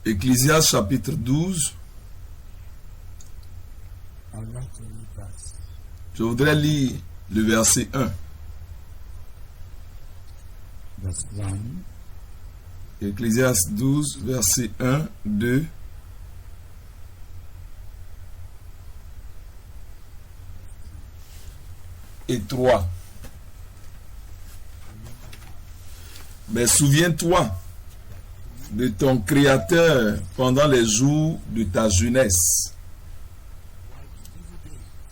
Ecclésiaste chapitre 12. Je voudrais lire le verset 1. Ecclésiaste 12, verset 1, 2 et 3. Mais souviens-toi de ton Créateur pendant les jours de ta jeunesse,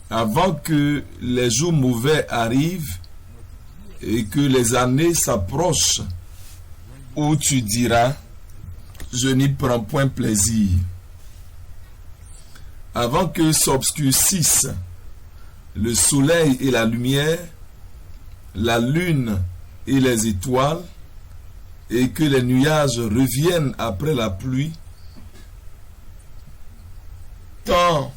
avant que les jours mauvais arrivent et que les années s'approchent, où tu diras, je n'y prends point plaisir. Avant que s'obscurcissent le soleil et la lumière, la lune et les étoiles, et que les nuages reviennent après la pluie, temps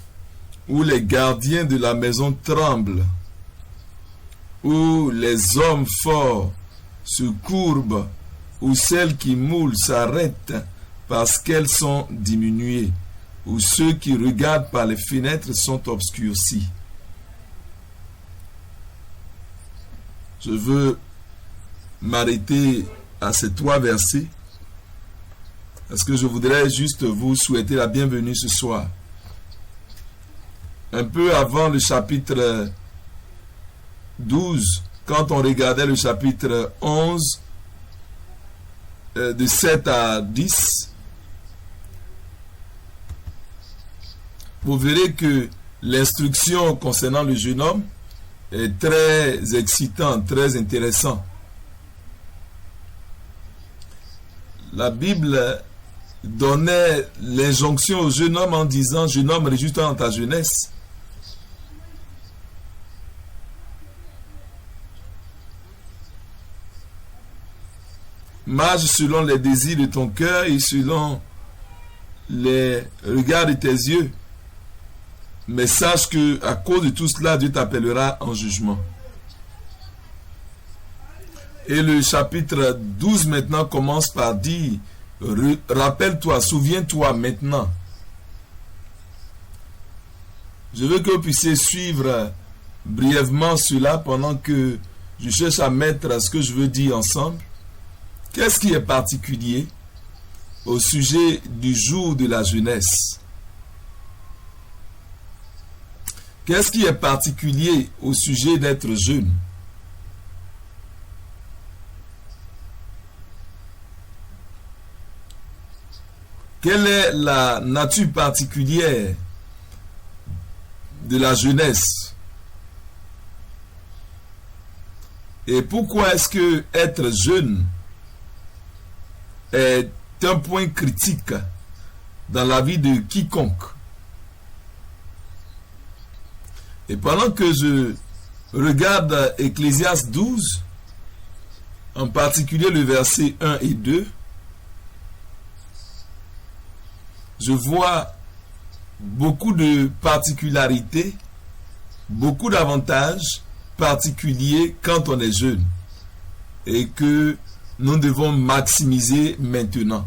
où les gardiens de la maison tremblent, où les hommes forts se courbent, où celles qui moulent s'arrêtent parce qu'elles sont diminuées, où ceux qui regardent par les fenêtres sont obscurcis. Je veux m'arrêter à ces 3 versets parce que je voudrais juste vous souhaiter la bienvenue ce soir. Un peu avant le chapitre 12, quand on regardait le chapitre 11, de 7 à 10, vous verrez que l'instruction concernant le jeune homme est très excitante, très intéressante. La Bible donnait l'injonction au jeune homme en disant « Jeune homme, réjouis-toi dans ta jeunesse ». Marche selon les désirs de ton cœur et selon les regards de tes yeux. Mais sache que à cause de tout cela, Dieu t'appellera en jugement. Et le chapitre 12 maintenant commence par dire, rappelle-toi, souviens-toi maintenant. Je veux que vous puissiez suivre brièvement cela pendant que je cherche à mettre ce que je veux dire ensemble. Qu'est-ce qui est particulier au sujet du jour de la jeunesse? Qu'est-ce qui est particulier au sujet d'être jeune? Quelle est la nature particulière de la jeunesse? Et pourquoi est-ce que être jeune est un point critique dans la vie de quiconque? Et pendant que je regarde Ecclésiaste 12, en particulier le verset 1 et 2, je vois beaucoup de particularités, beaucoup d'avantages particuliers quand on est jeune et que nous devons maximiser maintenant.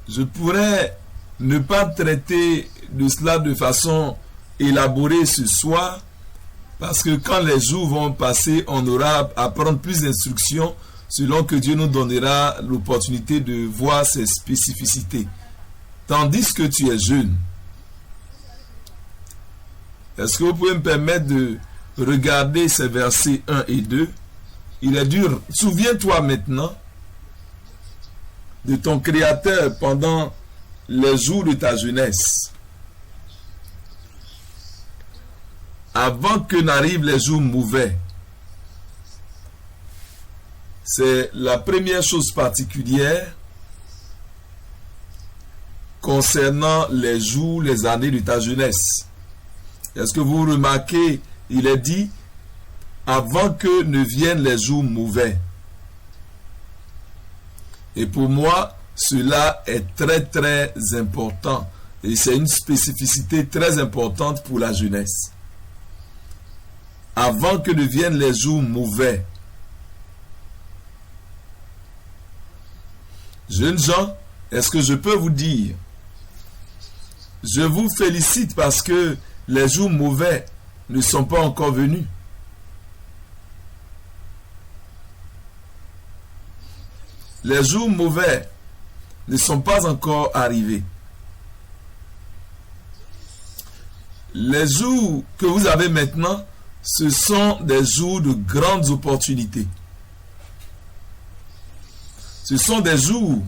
Je pourrais ne pas traiter de cela de façon élaborée ce soir, parce que quand les jours vont passer, on aura à prendre plus d'instructions selon que Dieu nous donnera l'opportunité de voir ses spécificités. Tandis que tu es jeune, est-ce que vous pouvez me permettre de regarder ces versets 1 et 2? Il est dur. Souviens-toi maintenant de ton Créateur pendant les jours de ta jeunesse, avant que n'arrivent les jours mauvais. C'est la première chose particulière concernant les jours, les années de ta jeunesse. Est-ce que vous remarquez, il est dit, avant que ne viennent les jours mauvais. Et pour moi, cela est très très important. Et c'est une spécificité très importante pour la jeunesse. Avant que ne viennent les jours mauvais. Jeunes gens, est-ce que je peux vous dire, je vous félicite parce que les jours mauvais ne sont pas encore venus. Les jours mauvais ne sont pas encore arrivés. Les jours que vous avez maintenant, ce sont des jours de grandes opportunités. Ce sont des jours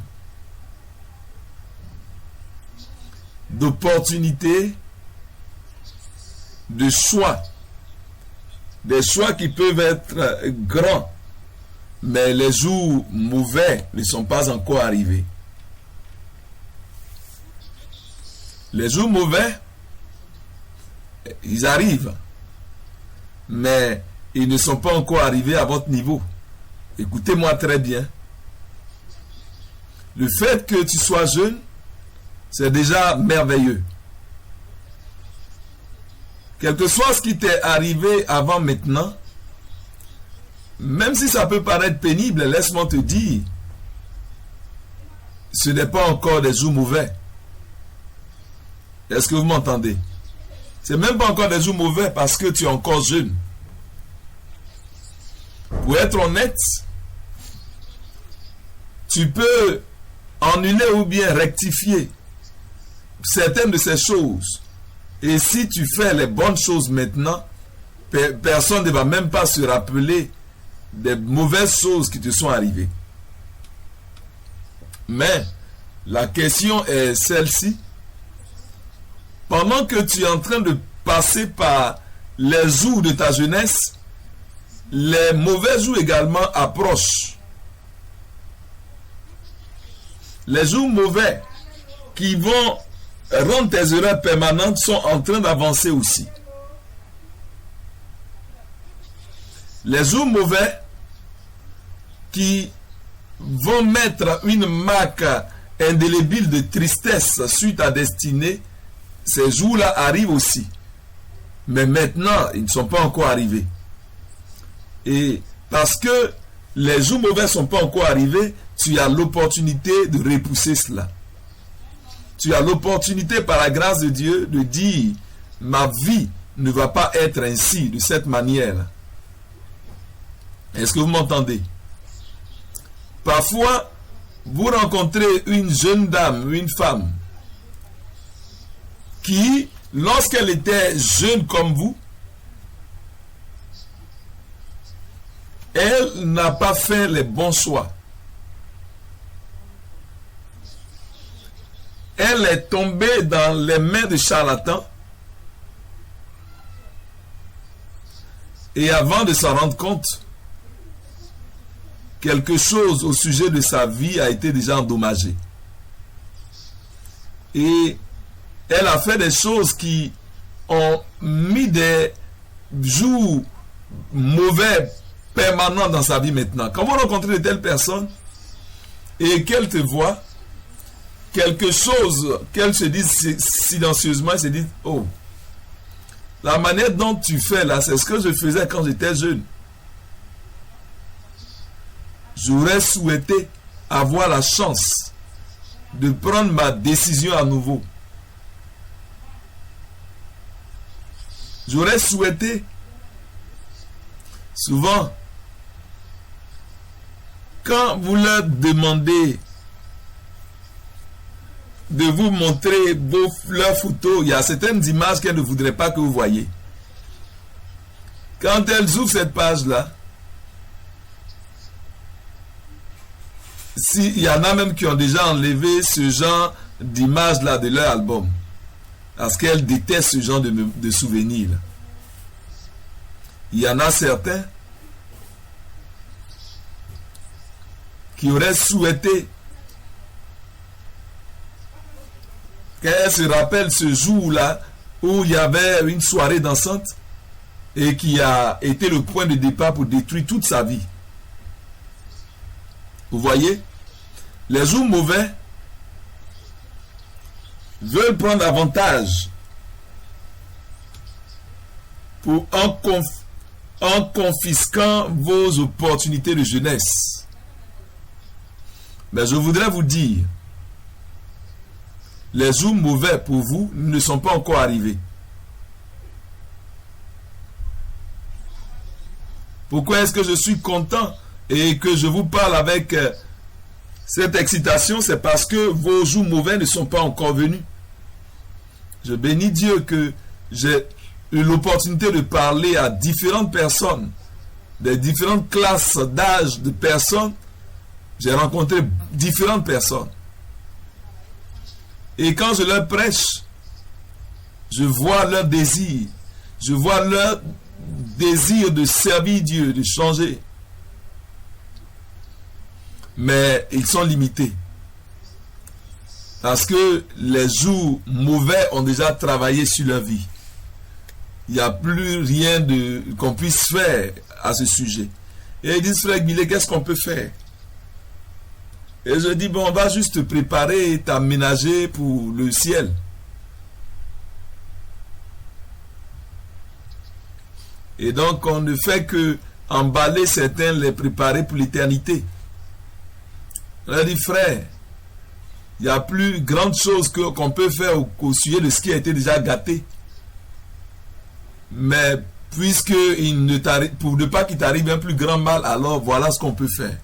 d'opportunités, de choix. Des choix qui peuvent être grands, mais les jours mauvais ne sont pas encore arrivés. Les jours mauvais, ils arrivent, mais ils ne sont pas encore arrivés à votre niveau. Écoutez-moi très bien. Le fait que tu sois jeune, c'est déjà merveilleux. Quel que soit ce qui t'est arrivé avant maintenant, même si ça peut paraître pénible, laisse-moi te dire, ce n'est pas encore des jours mauvais. Est-ce que vous m'entendez? C'est même pas encore des jours mauvais parce que tu es encore jeune. Pour être honnête, tu peux annuler ou bien rectifier certaines de ces choses. Et si tu fais les bonnes choses maintenant, personne ne va même pas se rappeler des mauvaises choses qui te sont arrivées. Mais la question est celle-ci. Pendant que tu es en train de passer par les jours de ta jeunesse, les mauvais jours également approchent. Les jours mauvais qui vont rendre tes erreurs permanentes sont en train d'avancer aussi. Les jours mauvais qui vont mettre une marque indélébile de tristesse sur ta destinée, ces jours-là arrivent aussi. Mais maintenant, ils ne sont pas encore arrivés. Et parce que les jours mauvais ne sont pas encore arrivés, tu as l'opportunité de repousser cela. Tu as l'opportunité par la grâce de Dieu de dire, ma vie ne va pas être ainsi, de cette manière. Est-ce que vous m'entendez? Parfois, vous rencontrez une jeune dame, une femme, qui, lorsqu'elle était jeune comme vous, elle n'a pas fait les bons choix. Elle est tombée dans les mains de charlatans. Et avant de s'en rendre compte, quelque chose au sujet de sa vie a été déjà endommagé. Et elle a fait des choses qui ont mis des jours mauvais permanents dans sa vie maintenant. Quand vous rencontrez de telles personnes et qu'elles te voient, quelque chose qu'elles se disent silencieusement, elles se disent, oh, la manière dont tu fais là, c'est ce que je faisais quand j'étais jeune. J'aurais souhaité avoir la chance de prendre ma décision à nouveau. J'aurais souhaité, souvent, quand vous leur demandez de vous montrer leurs photos, il y a certaines images qu'elles ne voudraient pas que vous voyez. Quand elles ouvrent cette page-là, il y en a même qui ont déjà enlevé ce genre d'images-là de leur album. Parce qu'elles détestent ce genre de souvenirs. Il y en a certains qui auraient souhaité qu'elle se rappelle ce jour-là où il y avait une soirée dansante et qui a été le point de départ pour détruire toute sa vie. Vous voyez, les jours mauvais veulent prendre avantage en confisquant vos opportunités de jeunesse. Mais je voudrais vous dire, les jours mauvais pour vous ne sont pas encore arrivés. Pourquoi est-ce que je suis content et que je vous parle avec cette excitation? C'est parce que vos jours mauvais ne sont pas encore venus. Je bénis Dieu que j'ai eu l'opportunité de parler à différentes personnes, des différentes classes d'âge de personnes. J'ai rencontré différentes personnes. Et quand je leur prêche, je vois leur désir. Je vois leur désir de servir Dieu, de changer. Mais ils sont limités. Parce que les jours mauvais ont déjà travaillé sur leur vie. Il n'y a plus rien qu'on puisse faire à ce sujet. Et ils disent, frère Guillet, qu'est-ce qu'on peut faire? Et je dis, bon, on va juste te préparer et t'aménager pour le ciel. Et donc, on ne fait que emballer certains, les préparer pour l'éternité. On a dit, frère, il n'y a plus grande chose qu'on peut faire au sujet de ce qui a été déjà gâté. Mais puisque pour ne pas qu'il t'arrive un plus grand mal, alors voilà ce qu'on peut faire.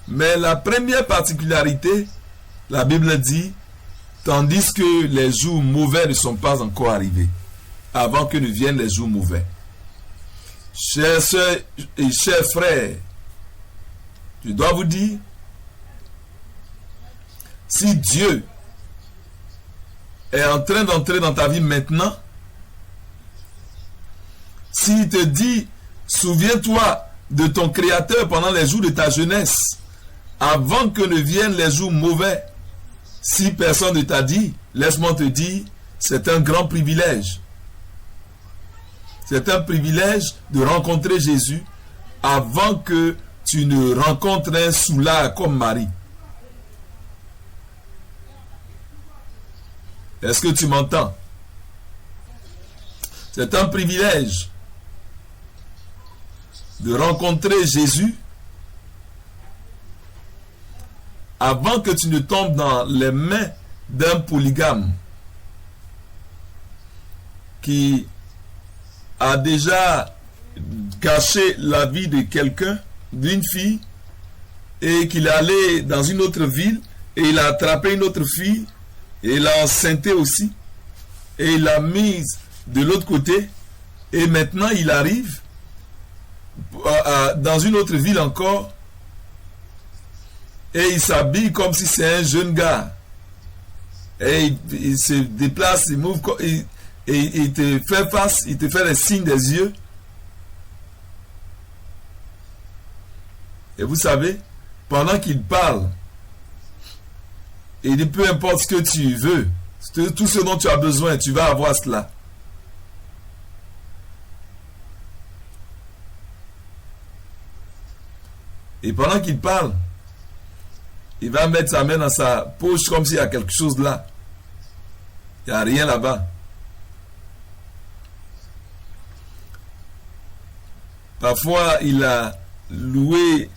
Mais la première particularité, la Bible dit, tandis que les jours mauvais ne sont pas encore arrivés, avant que ne viennent les jours mauvais. Chers soeurs et chers frères, je dois vous dire, si Dieu est en train d'entrer dans ta vie maintenant, s'il te dit, souviens-toi de ton Créateur pendant les jours de ta jeunesse, avant que ne viennent les jours mauvais, si personne ne t'a dit, laisse-moi te dire, c'est un grand privilège. C'est un privilège de rencontrer Jésus avant que tu ne rencontres un soulard comme Marie. Est-ce que tu m'entends? C'est un privilège de rencontrer Jésus avant que tu ne tombes dans les mains d'un polygame qui a déjà gâché la vie de quelqu'un, d'une fille, et qu'il est allé dans une autre ville, et il a attrapé une autre fille, et il l'a enceinté aussi, et il l'a mise de l'autre côté, et maintenant il arrive dans une autre ville encore, et il s'habille comme si c'est un jeune gars, et il se déplace, il move, et il te fait face, il te fait les signes des yeux. Et vous savez, pendant qu'il parle, il dit peu importe ce que tu veux, tout ce dont tu as besoin, tu vas avoir cela. Et pendant qu'il parle, il va mettre sa main dans sa poche comme s'il y a quelque chose là. Il n'y a rien là-bas. Parfois, il a loué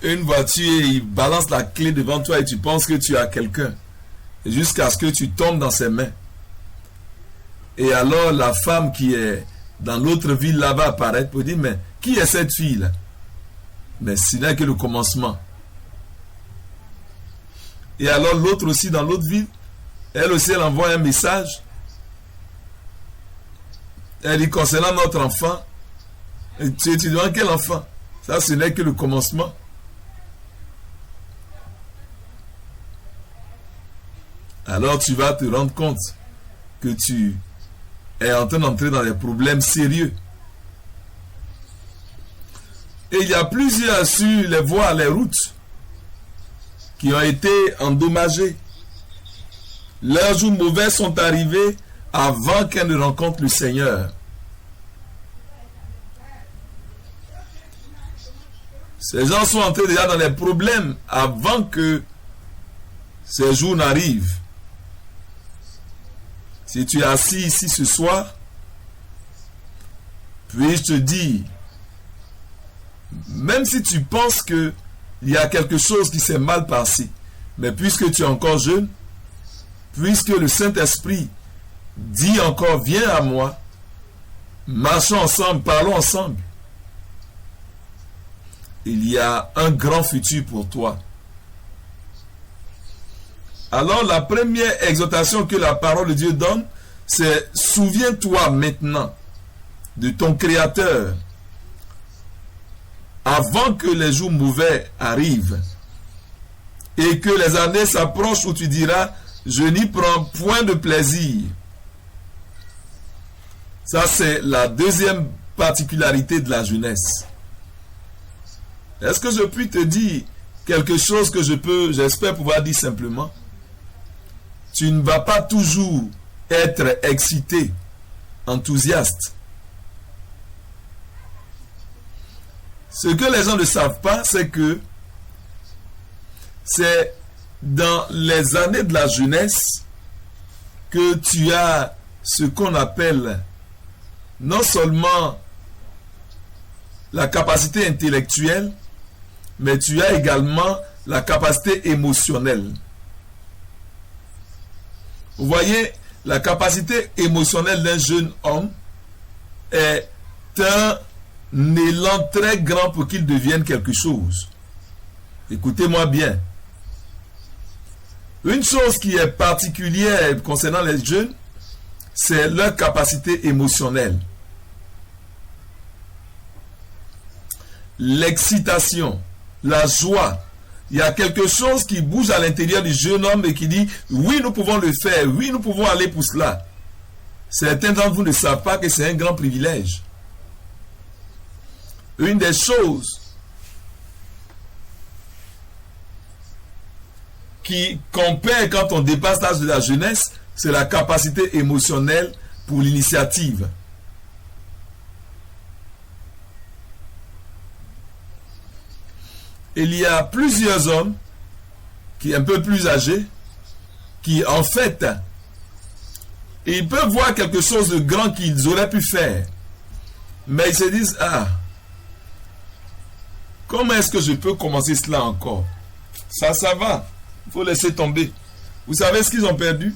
une voiture et il balance la clé devant toi et tu penses que tu as quelqu'un. Jusqu'à ce que tu tombes dans ses mains. Et alors, la femme qui est dans l'autre ville là-bas apparaître pour dire, mais qui est cette fille-là? Mais ce n'est que le commencement. Et alors l'autre aussi dans l'autre ville, elle aussi elle envoie un message. Elle dit concernant notre enfant, tu demandes quel enfant? Ça ce n'est que le commencement. Alors tu vas te rendre compte que tu es en train d'entrer dans des problèmes sérieux. Et il y a plusieurs sur les voies, les routes qui ont été endommagées. Leurs jours mauvais sont arrivés avant qu'elles ne rencontrent le Seigneur. Ces gens sont entrés déjà dans les problèmes avant que ces jours n'arrivent. Si tu es assis ici ce soir, puis-je te dire, même si tu penses qu'il y a quelque chose qui s'est mal passé, mais puisque tu es encore jeune, puisque le Saint-Esprit dit encore, viens à moi, marchons ensemble, parlons ensemble, il y a un grand futur pour toi. Alors la première exhortation que la parole de Dieu donne, c'est souviens-toi maintenant de ton Créateur avant que les jours mauvais arrivent et que les années s'approchent où tu diras, je n'y prends point de plaisir. Ça, c'est la deuxième particularité de la jeunesse. Est-ce que je puis te dire quelque chose que j'espère pouvoir dire simplement? Tu ne vas pas toujours être excité, enthousiaste. Ce que les gens ne savent pas, c'est que c'est dans les années de la jeunesse que tu as ce qu'on appelle non seulement la capacité intellectuelle, mais tu as également la capacité émotionnelle. Vous voyez, la capacité émotionnelle d'un jeune homme est un élan très grand pour qu'il devienne quelque chose. Écoutez-moi bien. Une chose qui est particulière concernant les jeunes, c'est leur capacité émotionnelle. L'excitation, la joie. Il y a quelque chose qui bouge à l'intérieur du jeune homme et qui dit, oui, nous pouvons le faire, oui, nous pouvons aller pour cela. Certains d'entre vous ne savent pas que c'est un grand privilège. Une des choses qu'on perd quand on dépasse l'âge de la jeunesse, c'est la capacité émotionnelle pour l'initiative. Il y a plusieurs hommes qui sont un peu plus âgés, qui en fait, ils peuvent voir quelque chose de grand qu'ils auraient pu faire, mais ils se disent, ah, comment est-ce que je peux commencer cela encore? Ça va, il faut laisser tomber. Vous savez ce qu'ils ont perdu?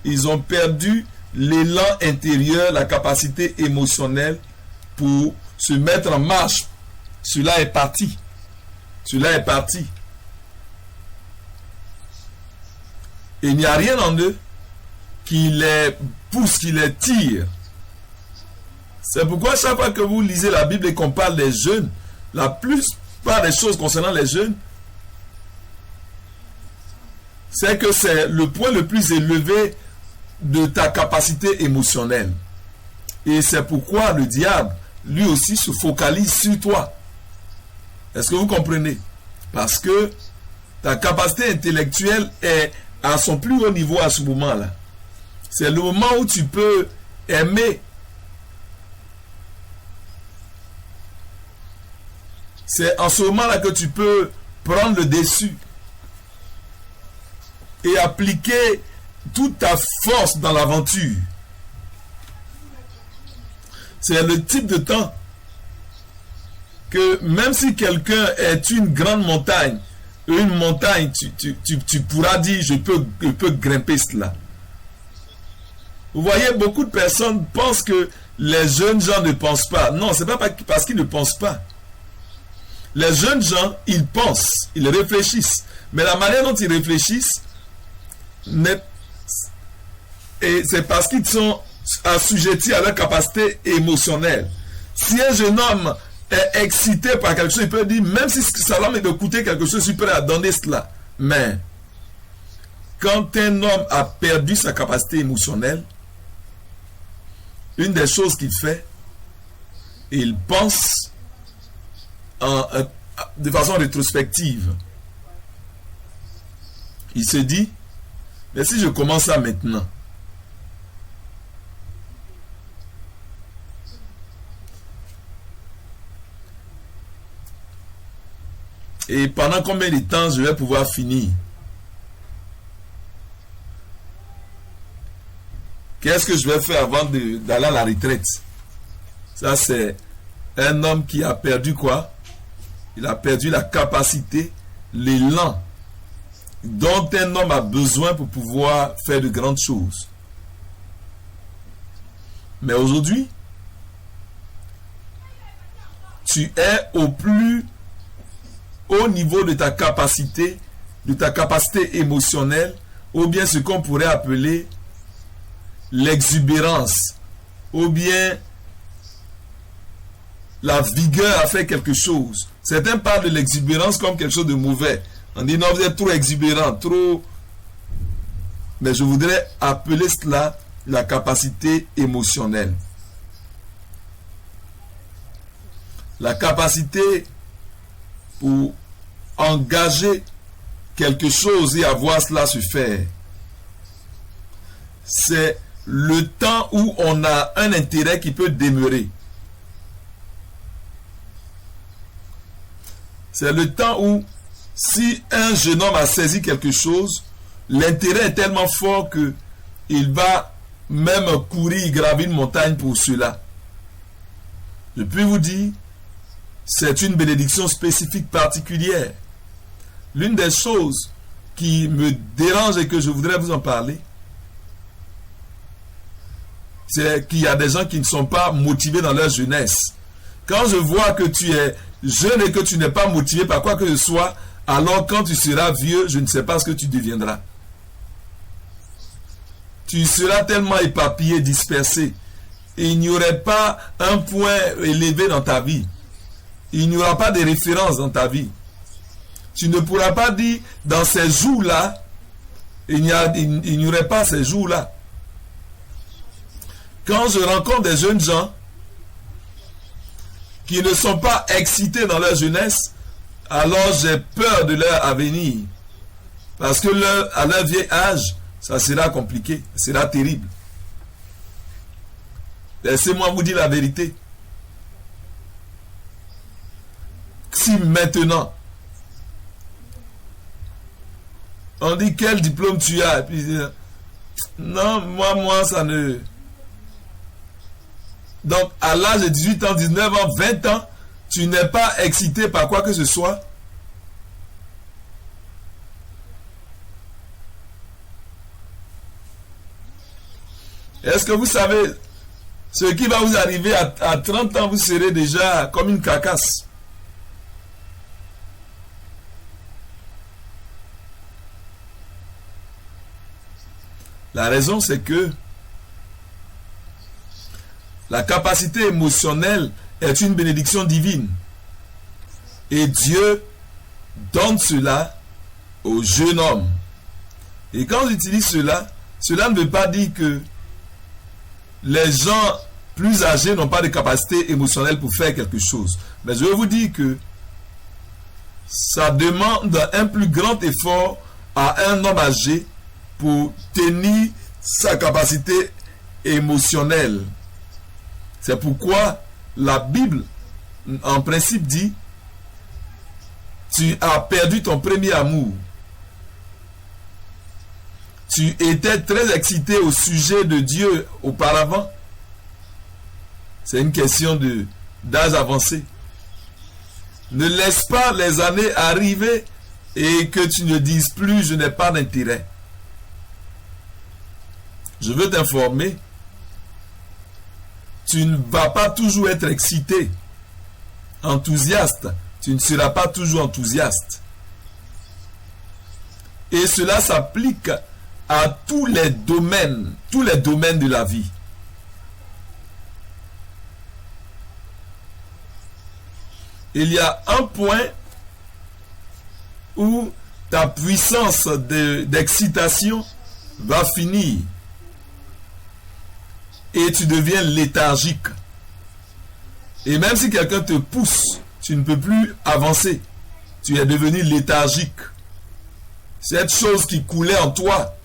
Ils ont perdu l'élan intérieur, la capacité émotionnelle pour se mettre en marche. Cela est parti. Cela est parti. Et il n'y a rien en eux qui les pousse, qui les tire. C'est pourquoi chaque fois que vous lisez la Bible et qu'on parle des jeunes, la plupart des choses concernant les jeunes, c'est que c'est le point le plus élevé de ta capacité émotionnelle. Et c'est pourquoi le diable, lui aussi, se focalise sur toi. Est-ce que vous comprenez? Parce que ta capacité intellectuelle est à son plus haut niveau à ce moment-là. C'est le moment où tu peux aimer. C'est en ce moment-là que tu peux prendre le dessus et appliquer toute ta force dans l'aventure. C'est le type de temps que même si quelqu'un est une grande montagne, tu pourras dire, je peux grimper cela. Vous voyez, beaucoup de personnes pensent que les jeunes gens ne pensent pas. Non, ce n'est pas parce qu'ils ne pensent pas. Les jeunes gens, ils pensent, ils réfléchissent. Mais la manière dont ils réfléchissent, et c'est parce qu'ils sont assujettis à leur capacité émotionnelle. Si un jeune homme est excité par quelque chose, il peut dire, même si ça va me coûter quelque chose, je suis prêt à donner cela. Mais quand un homme a perdu sa capacité émotionnelle, une des choses qu'il fait, il pense de façon rétrospective. Il se dit, mais si je commence ça maintenant, et pendant combien de temps je vais pouvoir finir? qu'est-ce que je vais faire avant d'aller à la retraite? Ça, c'est un homme qui a perdu quoi? Il a perdu la capacité, l'élan dont un homme a besoin pour pouvoir faire de grandes choses. Mais aujourd'hui, tu es au plus haut niveau de ta capacité émotionnelle, ou bien ce qu'on pourrait appeler l'exubérance, ou bien la vigueur à faire quelque chose. Certains parlent de l'exubérance comme quelque chose de mauvais. On dit non, vous êtes trop exubérant, trop... Mais je voudrais appeler cela la capacité émotionnelle. La capacité pour engager quelque chose et avoir cela se faire. C'est le temps où on a un intérêt qui peut demeurer. C'est le temps où, si un jeune homme a saisi quelque chose, l'intérêt est tellement fort que il va même courir, gravir une montagne pour cela. Je puis vous dire, c'est une bénédiction spécifique particulière. L'une des choses qui me dérange et que je voudrais vous en parler, c'est qu'il y a des gens qui ne sont pas motivés dans leur jeunesse. Quand je vois que tu es jeune et que tu n'es pas motivé par quoi que ce soit, alors quand tu seras vieux, je ne sais pas ce que tu deviendras. Tu seras tellement éparpillé, dispersé. Il n'y aurait pas un point élevé dans ta vie. Il n'y aura pas de référence dans ta vie. Tu ne pourras pas dire, dans ces jours-là, il n'y aurait pas ces jours-là. Quand je rencontre des jeunes gens qui ne sont pas excités dans leur jeunesse, alors j'ai peur de leur avenir. Parce que à leur vieil âge, ça sera compliqué, ça sera terrible. Laissez-moi vous dire la vérité. Si maintenant, on dit quel diplôme tu as, et puis non, moi, ça ne... Donc, à l'âge de 18 ans, 19 ans, 20 ans, tu n'es pas excité par quoi que ce soit. Est-ce que vous savez, ce qui va vous arriver à 30 ans, vous serez déjà comme une carcasse. La raison, c'est que la capacité émotionnelle est une bénédiction divine. Et Dieu donne cela aux jeunes hommes. Et quand j'utilise cela, cela ne veut pas dire que les gens plus âgés n'ont pas de capacité émotionnelle pour faire quelque chose. Mais je veux vous dire que ça demande un plus grand effort à un homme âgé pour tenir sa capacité émotionnelle. C'est pourquoi la Bible, en principe, dit « Tu as perdu ton premier amour. Tu étais très excité au sujet de Dieu auparavant. » C'est une question d'âge avancé. Ne laisse pas les années arriver et que tu ne dises plus « Je n'ai pas d'intérêt ». Je veux t'informer, tu ne vas pas toujours être excité, enthousiaste. Tu ne seras pas toujours enthousiaste. Et cela s'applique à tous les domaines de la vie. Il y a un point où ta puissance d'excitation va finir. Et tu deviens léthargique. Et même si quelqu'un te pousse, tu ne peux plus avancer. Tu es devenu léthargique. Cette chose qui coulait en toi,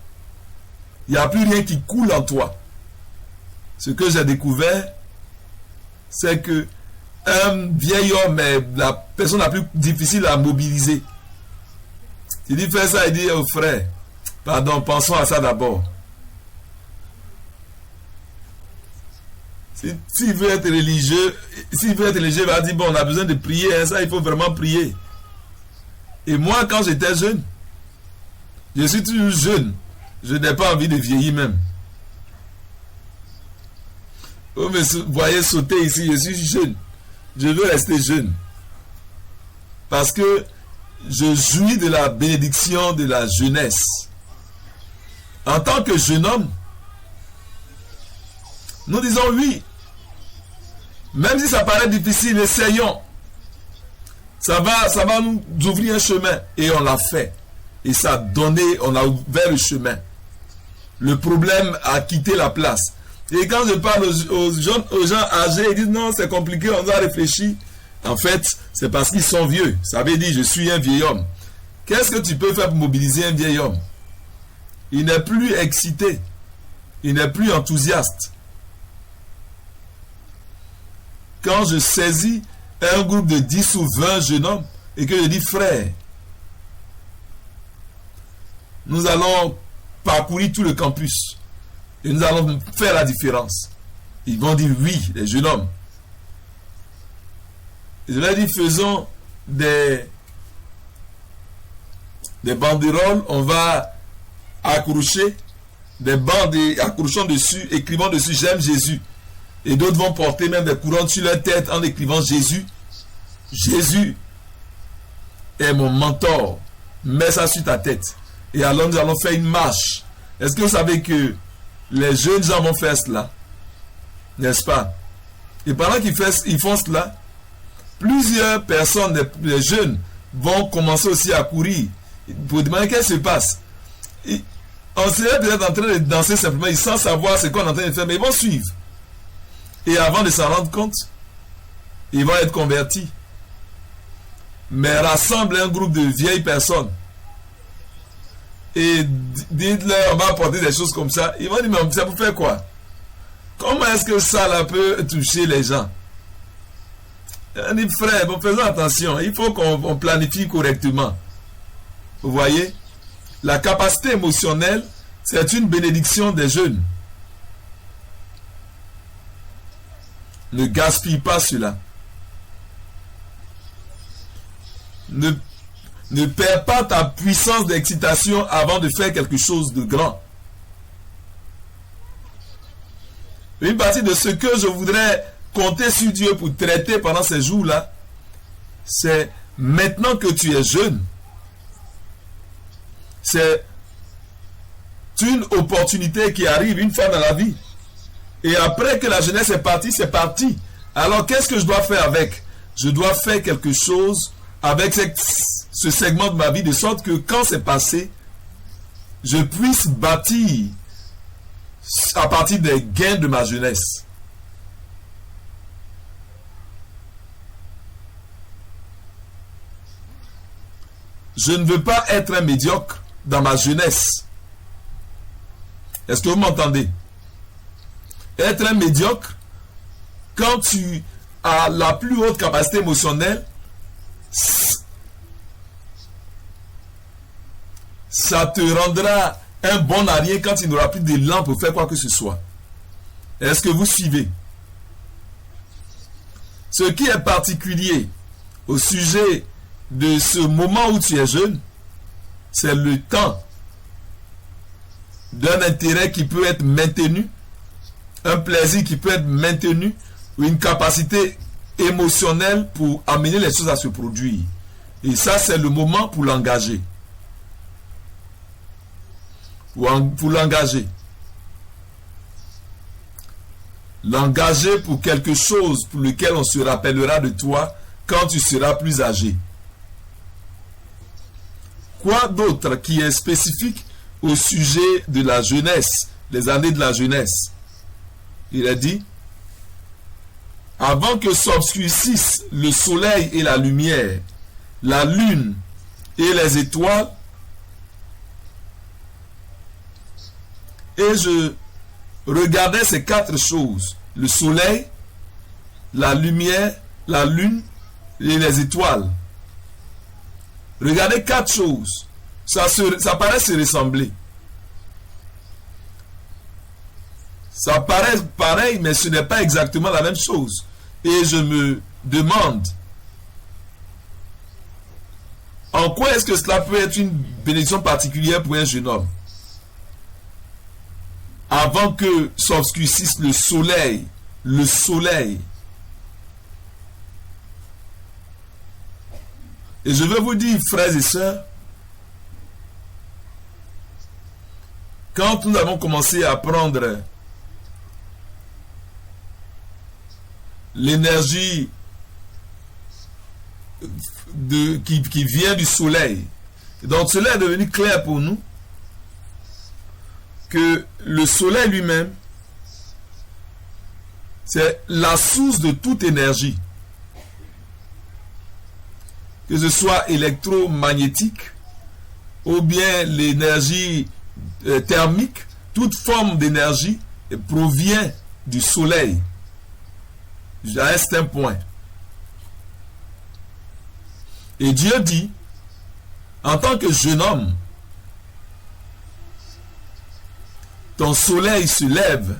il n'y a plus rien qui coule en toi. Ce que j'ai découvert, c'est que un vieil homme est la personne la plus difficile à mobiliser. Tu dis fais ça, il dit oh frère, pardon, pensons à ça d'abord. S'il veut être religieux, il va dire, bon, on a besoin de prier, hein, ça, il faut vraiment prier. Et moi, quand j'étais jeune, je suis toujours jeune. Je n'ai pas envie de vieillir même. Vous me voyez sauter ici, je suis jeune. Je veux rester jeune. Parce que je jouis de la bénédiction de la jeunesse. En tant que jeune homme, nous disons oui. Même si ça paraît difficile, essayons. Ça va nous ouvrir un chemin. Et on l'a fait. Et ça a donné, on a ouvert le chemin. Le problème a quitté la place. Et quand je parle aux gens âgés, ils disent non, c'est compliqué, on doit réfléchir. En fait, c'est parce qu'ils sont vieux. Ça veut dire, je suis un vieil homme. Qu'est-ce que tu peux faire pour mobiliser un vieil homme? Il n'est plus excité. Il n'est plus enthousiaste. Quand je saisis un groupe de 10 ou 20 jeunes hommes et que je dis frère, nous allons parcourir tout le campus et nous allons faire la différence. Ils vont dire oui, les jeunes hommes. Je leur dis faisons des banderoles, on va accrocher des bandes et accrochons dessus, écrivons dessus j'aime Jésus. Et d'autres vont porter même des couronnes sur leur tête en écrivant Jésus. Jésus est mon mentor. Mets ça sur ta tête. Et alors nous allons faire une marche. Est-ce que vous savez que les jeunes gens vont faire cela? N'est-ce pas? Et pendant qu'ils font cela, plusieurs personnes, les jeunes, vont commencer aussi à courir pour demander qu'est-ce qui se passe. On serait peut-être en train de danser simplement sans savoir ce qu'on est en train de faire, mais ils vont suivre. Et avant de s'en rendre compte, ils vont être convertis. Mais rassemble un groupe de vieilles personnes et dites-leur on va apporter des choses comme ça. Ils vont dire mais ça vous fait quoi? Comment est-ce que ça là, peut toucher les gens? On dit frère, bon, faisons attention. Il faut qu'on planifie correctement. Vous voyez? La capacité émotionnelle, c'est une bénédiction des jeunes. Ne gaspille pas cela. Ne perds pas ta puissance d'excitation avant de faire quelque chose de grand. Une partie de ce que je voudrais compter sur Dieu pour traiter pendant ces jours-là, c'est maintenant que tu es jeune, c'est une opportunité qui arrive une fois dans la vie. Et après que la jeunesse est partie, c'est parti. Alors qu'est-ce que je dois faire avec? Je dois faire quelque chose avec ce segment de ma vie, de sorte que quand c'est passé, je puisse bâtir à partir des gains de ma jeunesse. Je ne veux pas être un médiocre dans ma jeunesse. Est-ce que vous m'entendez? Être un médiocre, quand tu as la plus haute capacité émotionnelle, ça te rendra un bon allié quand il n'aura plus d'élan pour faire quoi que ce soit. Est-ce que vous suivez? Ce qui est particulier au sujet de ce moment où tu es jeune, c'est le temps d'un intérêt qui peut être maintenu, un plaisir qui peut être maintenu, ou une capacité émotionnelle pour amener les choses à se produire. Et ça, c'est le moment pour l'engager. Pour l'engager. L'engager pour quelque chose pour lequel on se rappellera de toi quand tu seras plus âgé. Quoi d'autre qui est spécifique au sujet de la jeunesse, les années de la jeunesse? Il a dit, avant que s'obscurcissent le soleil et la lumière, la lune et les étoiles, et je regardais ces quatre choses, le soleil, la lumière, la lune et les étoiles. Regardez quatre choses. Ça paraît se ressembler. Ça paraît pareil, mais ce n'est pas exactement la même chose. Et je me demande, en quoi est-ce que cela peut être une bénédiction particulière pour un jeune homme? Avant que s'obscurcisse le soleil. Et je veux vous dire, frères et sœurs, quand nous avons commencé à prendre l'énergie qui vient du soleil, donc cela est devenu clair pour nous que le soleil lui-même, c'est la source de toute énergie, que ce soit électromagnétique ou bien l'énergie thermique. Toute forme d'énergie provient du soleil à un certain point. Et Dieu dit, en tant que jeune homme, ton soleil se lève.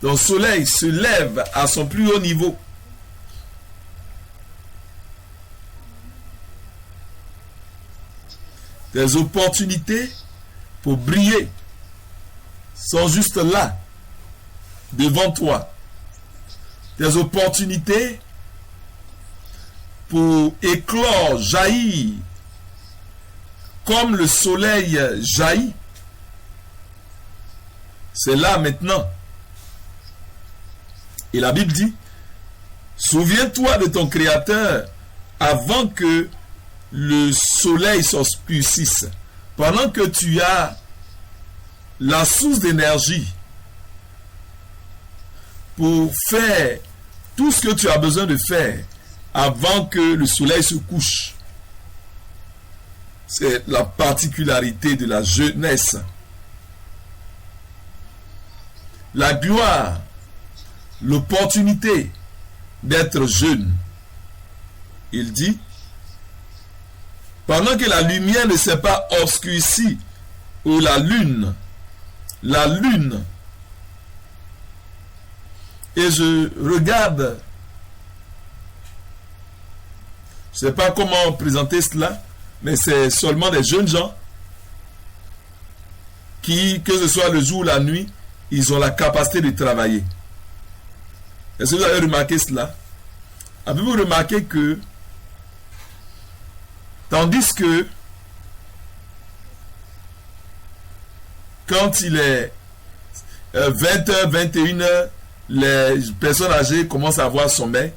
Ton soleil se lève à son plus haut niveau. Tes opportunités pour briller sont juste là, devant toi. Tes opportunités pour éclore, jaillir, comme le soleil jaillit, c'est là maintenant. Et la Bible dit, souviens-toi de ton Créateur avant que le soleil s'obscurcisse. Pendant que tu as la source d'énergie pour faire tout ce que tu as besoin de faire avant que le soleil se couche. C'est la particularité de la jeunesse. La gloire, l'opportunité d'être jeune. Il dit, pendant que la lumière ne s'est pas obscurcie, ou la lune, et je regarde, je ne sais pas comment présenter cela, mais c'est seulement des jeunes gens qui, que ce soit le jour ou la nuit, ils ont la capacité de travailler. Est-ce que vous avez remarqué cela? Avez-vous remarqué que tandis que quand il est 20h, 21h, les personnes âgées commencent à avoir sommeil.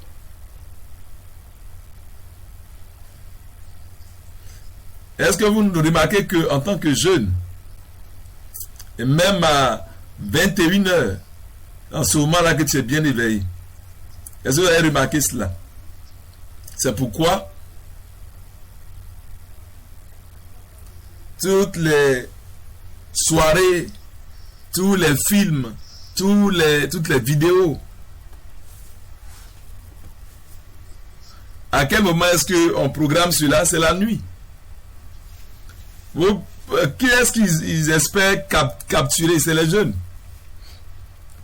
Est-ce que vous remarquez que en tant que jeune, et même à 21h, dans ce moment-là que tu es bien éveillé, est-ce que vous avez remarqué cela? C'est pourquoi toutes les soirées, tous les films, toutes les vidéos, à quel moment est-ce qu'on programme cela? C'est la nuit. Qui est-ce qu'ils espèrent capturer? C'est les jeunes.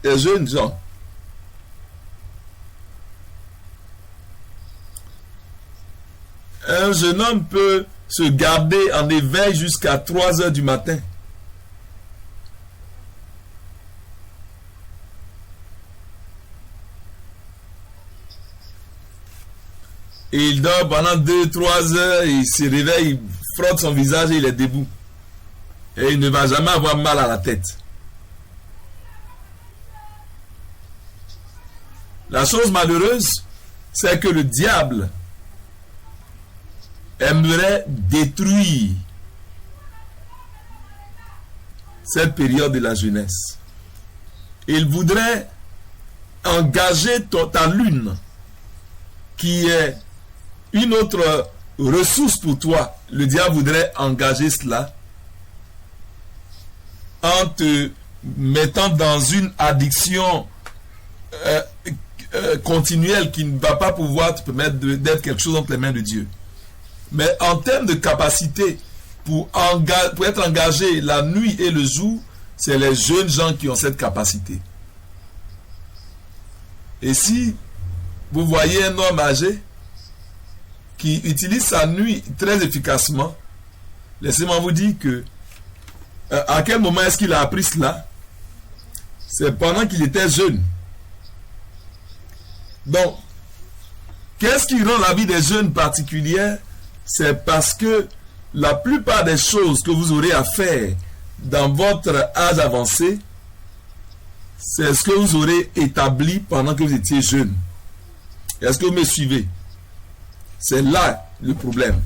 Les jeunes gens. Un jeune homme peut se garder en éveil jusqu'à 3 heures du matin. Et il dort pendant 2-3 heures, il se réveille, il frotte son visage et il est debout. Et il ne va jamais avoir mal à la tête. La chose malheureuse, c'est que le diable aimerait détruire cette période de la jeunesse. Il voudrait engager ta lune, qui est une autre ressource pour toi. Le diable voudrait engager cela en te mettant dans une addiction continuelle qui ne va pas pouvoir te permettre d'être quelque chose entre les mains de Dieu. Mais en termes de capacité pour être engagé la nuit et le jour, c'est les jeunes gens qui ont cette capacité. Et si vous voyez un homme âgé qui utilise sa nuit très efficacement, laissez-moi vous dire que à quel moment est-ce qu'il a appris cela? C'est pendant qu'il était jeune. Donc, qu'est-ce qui rend la vie des jeunes particulière? C'est parce que la plupart des choses que vous aurez à faire dans votre âge avancé, c'est ce que vous aurez établi pendant que vous étiez jeune. Est-ce que vous me suivez? C'est là le problème.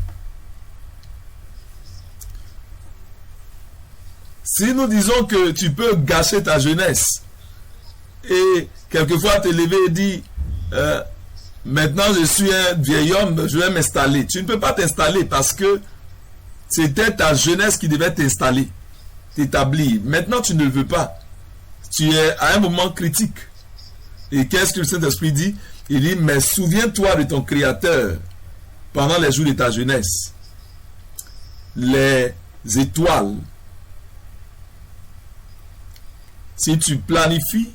Si nous disons que tu peux gâcher ta jeunesse et quelquefois te lever et dire maintenant je suis un vieil homme, je vais m'installer. Tu ne peux pas t'installer parce que c'était ta jeunesse qui devait t'installer, t'établir. Maintenant tu ne le veux pas. Tu es à un moment critique. Et qu'est-ce que le Saint-Esprit dit? Il dit, mais souviens-toi de ton Créateur pendant les jours de ta jeunesse. Les étoiles. Si tu planifies,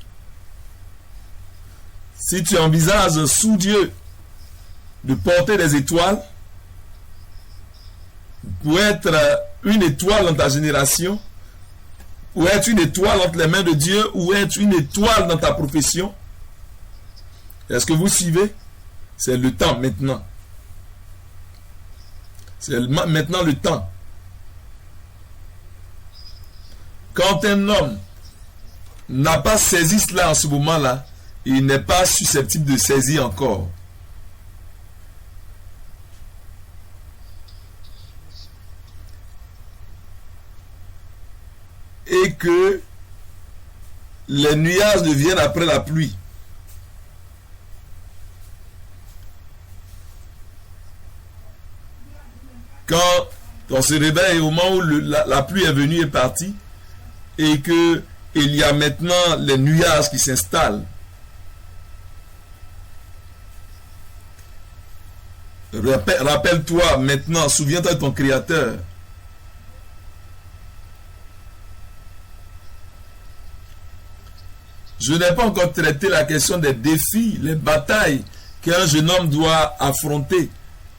si tu envisages sous Dieu de porter des étoiles, pour être une étoile dans ta génération, ou être une étoile entre les mains de Dieu, ou être une étoile dans ta profession. Est-ce que vous suivez? C'est le temps maintenant. C'est maintenant le temps. Quand un homme n'a pas saisi cela en ce moment-là, il n'est pas susceptible de saisir encore. Et que les nuages deviennent après la pluie. Quand on se réveille au moment où la pluie est venue et partie, et que il y a maintenant les nuages qui s'installent. Rappelle-toi maintenant, souviens-toi de ton Créateur. Je n'ai pas encore traité la question des défis, les batailles qu'un jeune homme doit affronter,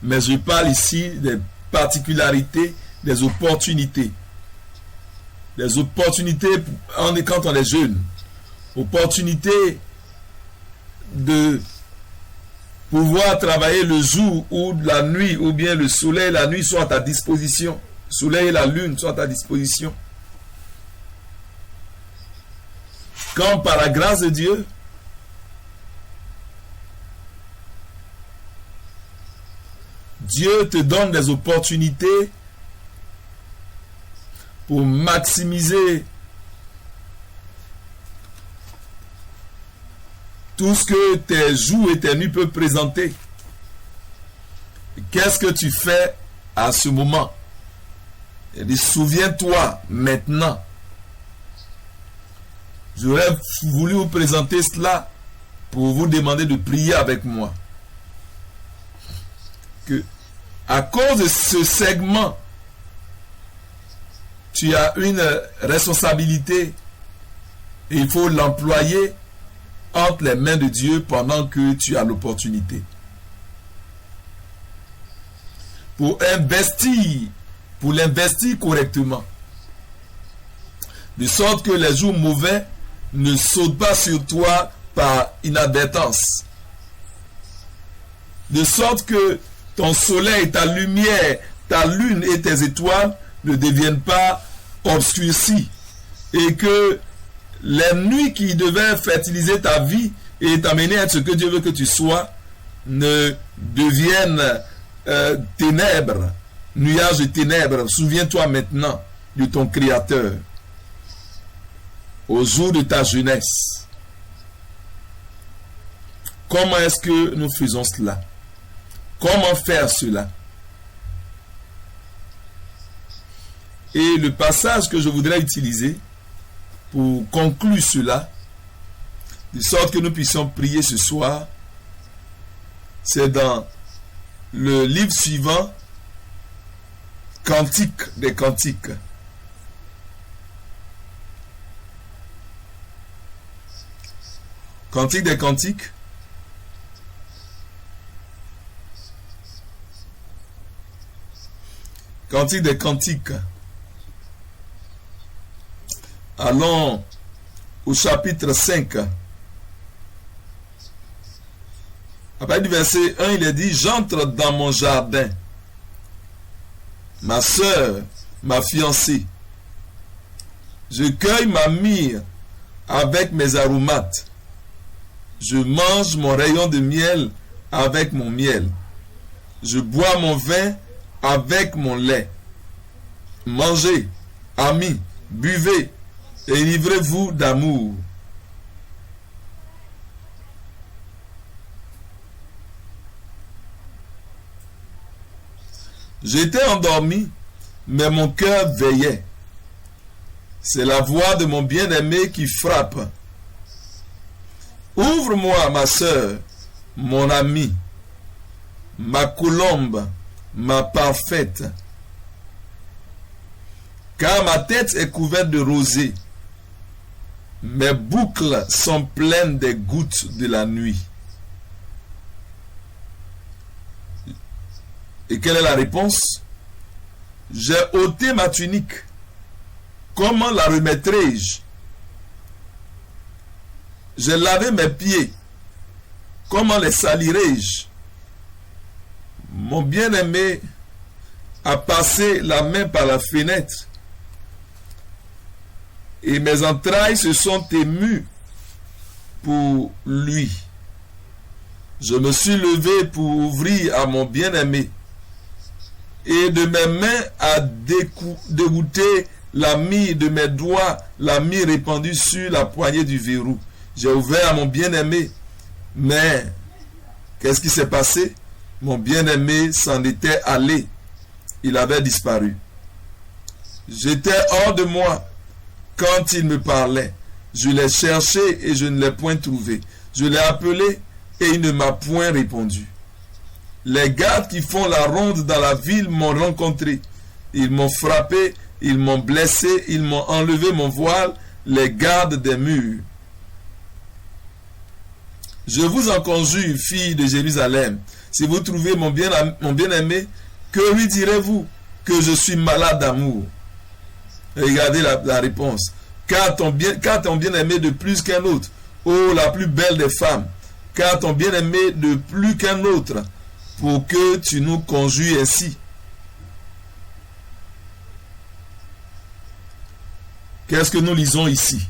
mais je parle ici des particularités, des opportunités. Les opportunités quand on est jeune. Opportunité de pouvoir travailler le jour ou la nuit, ou bien le soleil et la nuit sont à ta disposition. Le soleil et la lune sont à ta disposition. Quand par la grâce de Dieu, Dieu te donne des opportunités pour maximiser tout ce que tes jours et tes nuits peuvent présenter. Qu'est-ce que tu fais à ce moment? Il dit, souviens-toi maintenant. J'aurais voulu vous présenter cela pour vous demander de prier avec moi. Que à cause de ce segment, tu as une responsabilité et il faut l'employer entre les mains de Dieu pendant que tu as l'opportunité. Pour l'investir correctement. De sorte que les jours mauvais ne sautent pas sur toi par inadvertance. De sorte que ton soleil, ta lumière, ta lune et tes étoiles ne deviennent pas obscurcis. Et que les nuits qui devaient fertiliser ta vie et t'amener à être ce que Dieu veut que tu sois ne deviennent ténèbres, nuages de ténèbres. Souviens-toi maintenant de ton Créateur au jour de ta jeunesse. Comment est-ce que nous faisons cela? Comment faire cela? Et le passage que je voudrais utiliser pour conclure cela, de sorte que nous puissions prier ce soir, c'est dans le livre suivant, Cantique des cantiques. Cantique des cantiques. Cantique des cantiques. Allons au chapitre 5. À partir du verset 1, il est dit: j'entre dans mon jardin. Ma sœur, ma fiancée. Je cueille ma myrrhe avec mes aromates. Je mange mon rayon de miel avec mon miel. Je bois mon vin avec mon lait. Mangez, amis, buvez et livrez-vous d'amour. J'étais endormi, mais mon cœur veillait. C'est la voix de mon bien-aimé qui frappe. Ouvre-moi, ma sœur, mon ami, ma colombe, ma parfaite. Car ma tête est couverte de rosée. Mes boucles sont pleines des gouttes de la nuit. Et quelle est la réponse? J'ai ôté ma tunique. Comment la remettrai-je? J'ai lavé mes pieds. Comment les salirai-je? Mon bien-aimé a passé la main par la fenêtre et mes entrailles se sont émues pour lui. Je me suis levé pour ouvrir à mon bien-aimé et de mes mains a dégoûté la myrrhe de mes doigts, la myrrhe répandue sur la poignée du verrou. J'ai ouvert à mon bien-aimé, mais qu'est-ce qui s'est passé? Mon bien-aimé s'en était allé. Il avait disparu. J'étais hors de moi quand il me parlait. Je l'ai cherché et je ne l'ai point trouvé. Je l'ai appelé et il ne m'a point répondu. Les gardes qui font la ronde dans la ville m'ont rencontré. Ils m'ont frappé, ils m'ont blessé, ils m'ont enlevé mon voile, les gardes des murs. Je vous en conjure, filles de Jérusalem, si vous trouvez mon bien-aimé, que lui direz-vous? Que je suis malade d'amour. Regardez la réponse. Car ton bien-aimé de plus qu'un autre, ô la plus belle des femmes, car ton bien-aimé de plus qu'un autre, pour que tu nous conjures ainsi. Qu'est-ce que nous lisons ici?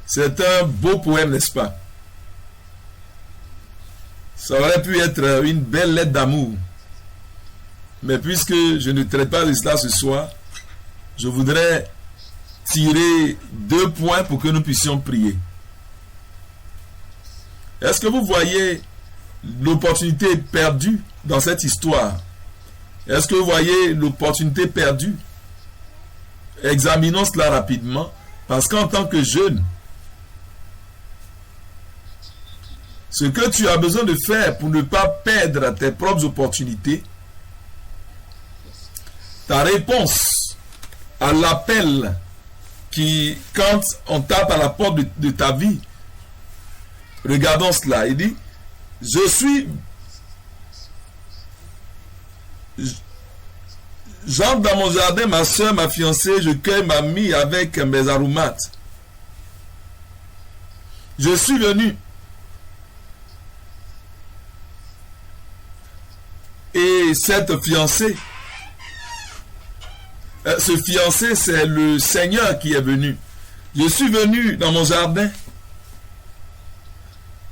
C'est un beau poème, n'est-ce pas? Ça aurait pu être une belle lettre d'amour. Mais puisque je ne traite pas de cela ce soir, je voudrais tirer 2 points pour que nous puissions prier. Est-ce que vous voyez l'opportunité perdue dans cette histoire? Est-ce que vous voyez l'opportunité perdue? Examinons cela rapidement, parce qu'en tant que jeune, ce que tu as besoin de faire pour ne pas perdre tes propres opportunités, ta réponse à l'appel qui, quand on tape à la porte de ta vie, regardons cela, il dit, j'entre dans mon jardin, ma soeur, ma fiancée, je cueille ma myrrhe avec mes aromates. Je suis venu. Et cette fiancée, ce fiancé, c'est le Seigneur qui est venu. Je suis venu dans mon jardin.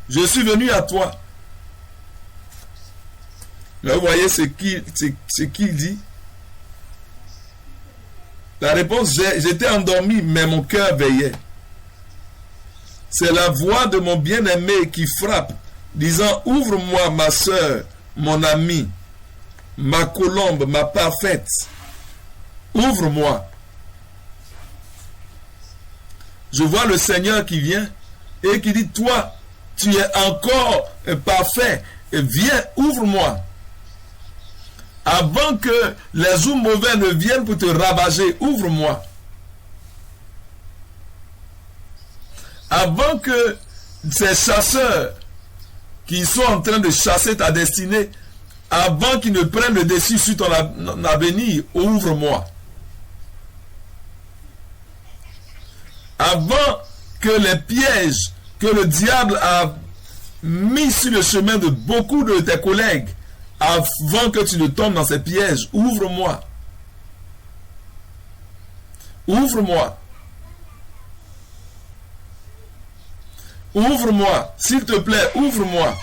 Je suis venu à toi. Là, vous voyez ce qu'il dit. La réponse, j'étais endormi, mais mon cœur veillait. C'est la voix de mon bien-aimé qui frappe, disant, ouvre-moi, ma soeur, mon ami, ma colombe, ma parfaite. Ouvre-moi. Je vois le Seigneur qui vient et qui dit, toi, tu es encore parfait. Viens, ouvre-moi. Avant que les jours mauvais ne viennent pour te ravager, ouvre-moi. Avant que ces chasseurs qui sont en train de chasser ta destinée, avant qu'ils ne prennent le dessus sur ton avenir, ouvre-moi. Avant que les pièges que le diable a mis sur le chemin de beaucoup de tes collègues, avant que tu ne tombes dans ces pièges, ouvre-moi. Ouvre-moi. Ouvre-moi. S'il te plaît, ouvre-moi.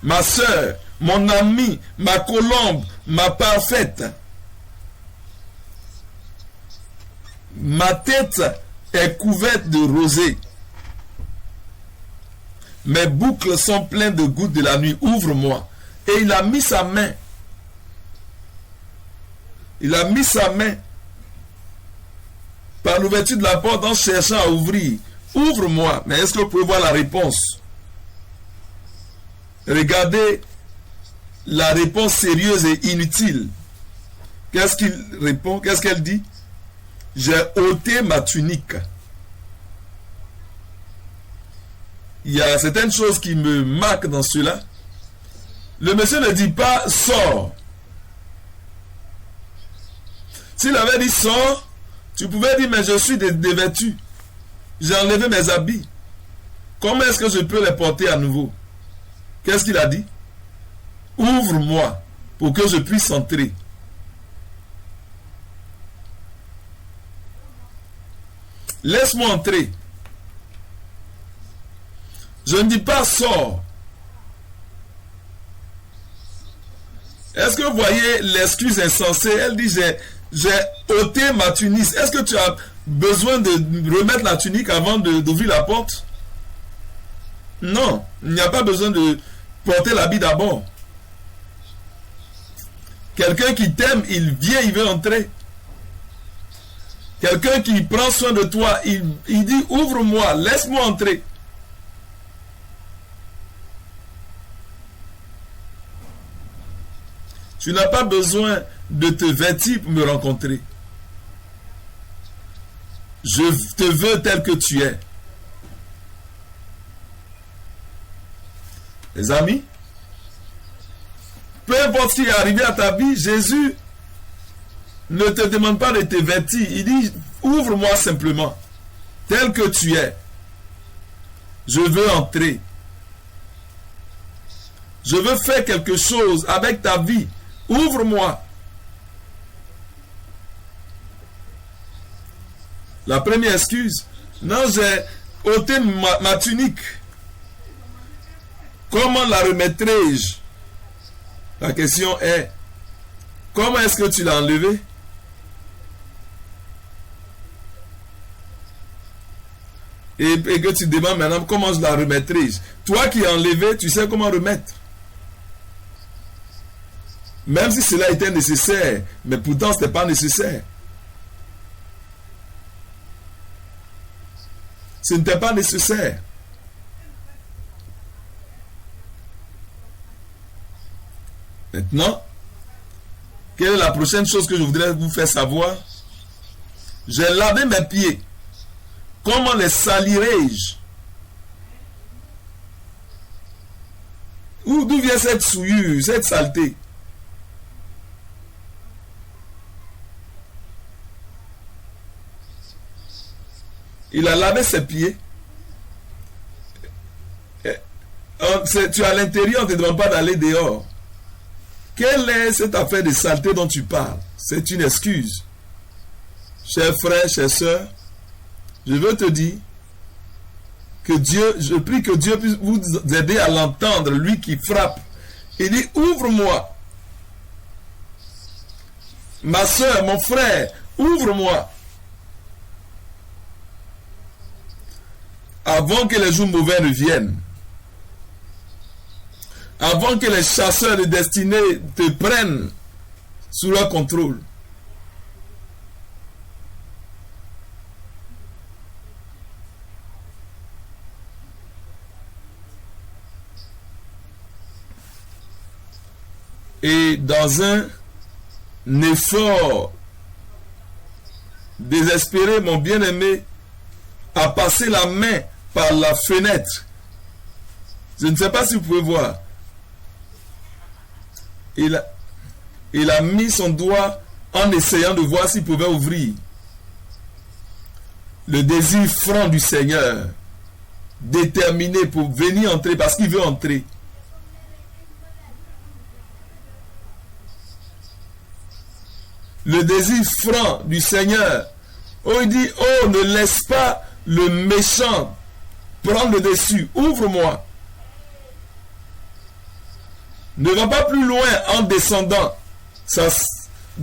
Ma soeur, mon ami, ma colombe, ma parfaite. Ma tête est couverte de rosée. Mes boucles sont pleines de gouttes de la nuit. Ouvre-moi. Et il a mis sa main. Il a mis sa main par l'ouverture de la porte en cherchant à ouvrir. Ouvre-moi. Mais est-ce que vous pouvez voir la réponse? Regardez la réponse sérieuse et inutile. Qu'est-ce qu'il répond? Qu'est-ce qu'elle dit? J'ai ôté ma tunique. Il y a certaines choses qui me marquent dans cela. Le monsieur ne dit pas sors. S'il avait dit sors, tu pouvais dire mais je suis dévêtu. J'ai enlevé mes habits. Comment est-ce que je peux les porter à nouveau? Qu'est-ce qu'il a dit? Ouvre-moi pour que je puisse entrer. Laisse-moi entrer. Je ne dis pas sors. Est-ce que vous voyez l'excuse insensée? Elle dit j'ai ôté ma tunique. Est-ce que tu as besoin de remettre la tunique avant d'ouvrir la porte? Non, il n'y a pas besoin de porter l'habit d'abord. Quelqu'un qui t'aime, il vient, il veut entrer. Quelqu'un qui prend soin de toi, il dit ouvre-moi, laisse-moi entrer. Tu n'as pas besoin de te vêtir pour me rencontrer. Je te veux tel que tu es. Les amis, peu importe ce qui est arrivé à ta vie, Jésus ne te demande pas de te vêtir. Il dit, ouvre-moi simplement, tel que tu es. Je veux entrer. Je veux faire quelque chose avec ta vie. Ouvre-moi. La première excuse, non, j'ai ôté ma tunique. Comment la remettrai-je? La question est, comment est-ce que tu l'as enlevée? Et que tu demandes maintenant, comment je la remettrai? Toi qui as enlevé, tu sais comment remettre. Même si cela était nécessaire, mais pourtant ce n'était pas nécessaire. Ce n'était pas nécessaire. Maintenant, quelle est la prochaine chose que je voudrais vous faire savoir? J'ai lavé mes pieds. Comment les salirai-je? D'où vient cette souillure, cette saleté? Il a lavé ses pieds. Tu es à l'intérieur, on ne te demande pas d'aller dehors. Quelle est cette affaire de saleté dont tu parles? C'est une excuse. Chers frères, chères sœurs, je veux te dire que Dieu, je prie que Dieu puisse vous aider à l'entendre, lui qui frappe. Il dit, ouvre-moi. Ma soeur, mon frère, ouvre-moi. Avant que les jours mauvais ne viennent. Avant que les chasseurs de destinée te prennent sous leur contrôle. Et dans un effort désespéré, mon bien-aimé a passé la main par la fenêtre. Je ne sais pas si vous pouvez voir. Il a mis son doigt en essayant de voir s'il pouvait ouvrir. Le désir franc du Seigneur, déterminé pour venir entrer parce qu'il veut entrer. Le désir franc du Seigneur. Oh, il dit, oh, ne laisse pas le méchant prendre le dessus. Ouvre-moi. Ne va pas plus loin en descendant.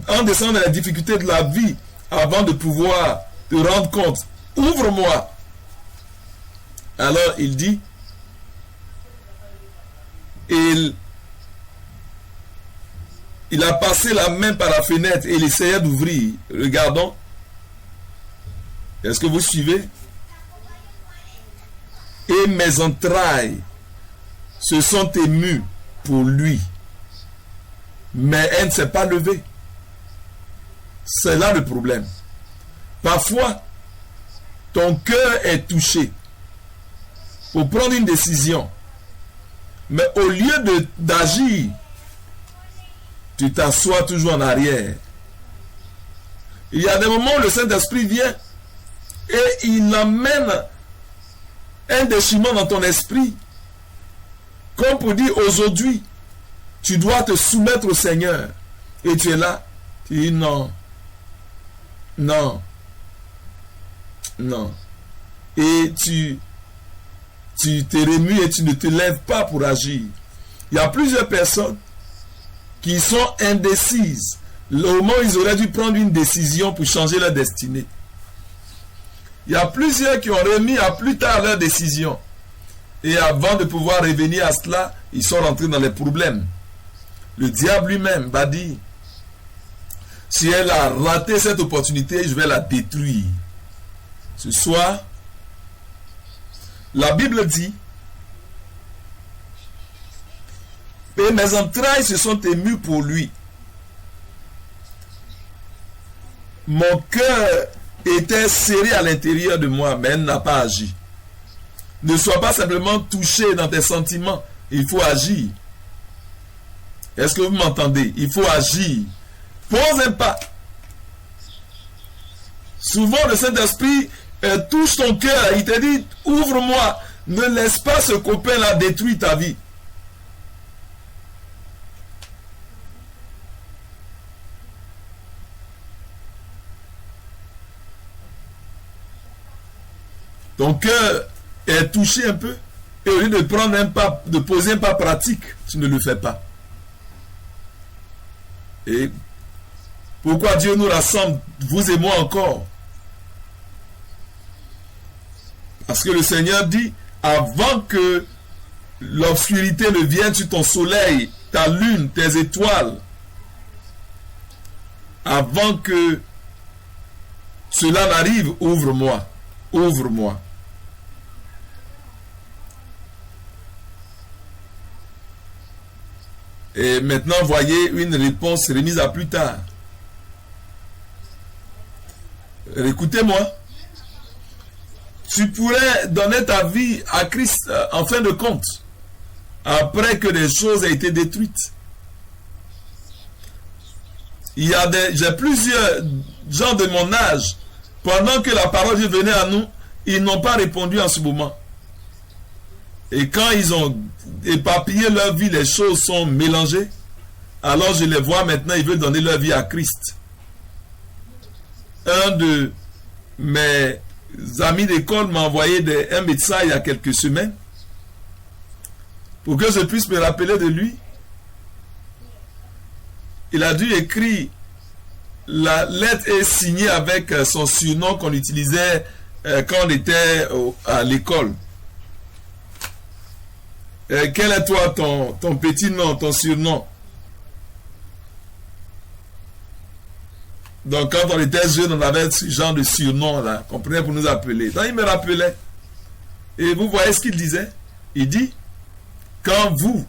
En descendant dans la difficulté de la vie avant de pouvoir te rendre compte. Ouvre-moi. Alors il dit, il a passé la main par la fenêtre et il essayait d'ouvrir. Regardons. Est-ce que vous suivez? Et mes entrailles se sont émues pour lui. Mais elle ne s'est pas levée. C'est là le problème. Parfois, ton cœur est touché pour prendre une décision. Mais au lieu d'agir, tu t'assois toujours en arrière. Il y a des moments où le Saint-Esprit vient et il amène un déchirement dans ton esprit. Comme pour dire aujourd'hui, tu dois te soumettre au Seigneur. Et tu es là, tu dis non, non, non. Et tu te remues et tu ne te lèves pas pour agir. Il y a plusieurs personnes qui sont indécises. Au moment où ils auraient dû prendre une décision pour changer leur destinée. Il y a plusieurs qui ont remis à plus tard leur décision. Et avant de pouvoir revenir à cela, ils sont rentrés dans les problèmes. Le diable lui-même va dire, si elle a raté cette opportunité, je vais la détruire. Ce soir, la Bible dit, et mes entrailles se sont émues pour lui. Mon cœur était serré à l'intérieur de moi, mais elle n'a pas agi. Ne sois pas simplement touché dans tes sentiments, il faut agir. Est-ce que vous m'entendez? Il faut agir. Pose un pas. Souvent le Saint-Esprit touche ton cœur, il te dit, ouvre-moi, ne laisse pas ce copain-là détruire ta vie. Ton cœur est touché un peu, et au lieu de prendre un pas, de poser un pas pratique, tu ne le fais pas. Et pourquoi Dieu nous rassemble, vous et moi encore? Parce que le Seigneur dit, avant que l'obscurité ne vienne sur ton soleil, ta lune, tes étoiles, avant que cela n'arrive, ouvre-moi, ouvre-moi. Et maintenant, voyez une réponse remise à plus tard. Écoutez-moi. Tu pourrais donner ta vie à Christ en fin de compte, après que les choses aient été détruites. J'ai plusieurs gens de mon âge, pendant que la parole de Dieu venait à nous, ils n'ont pas répondu en ce moment. Et quand ils ont éparpillé leur vie, les choses sont mélangées. Alors je les vois maintenant, ils veulent donner leur vie à Christ. Un de mes amis d'école m'a envoyé un médecin il y a quelques semaines pour que je puisse me rappeler de lui. Il a dû écrire, la lettre est signée avec son surnom qu'on utilisait quand on était à l'école. Quel est toi ton petit nom, ton surnom? Donc quand on était jeune, on avait ce genre de surnom là, qu'on prenait pour nous appeler. Donc il me rappelait. Et vous voyez ce qu'il disait? Il dit, quand vous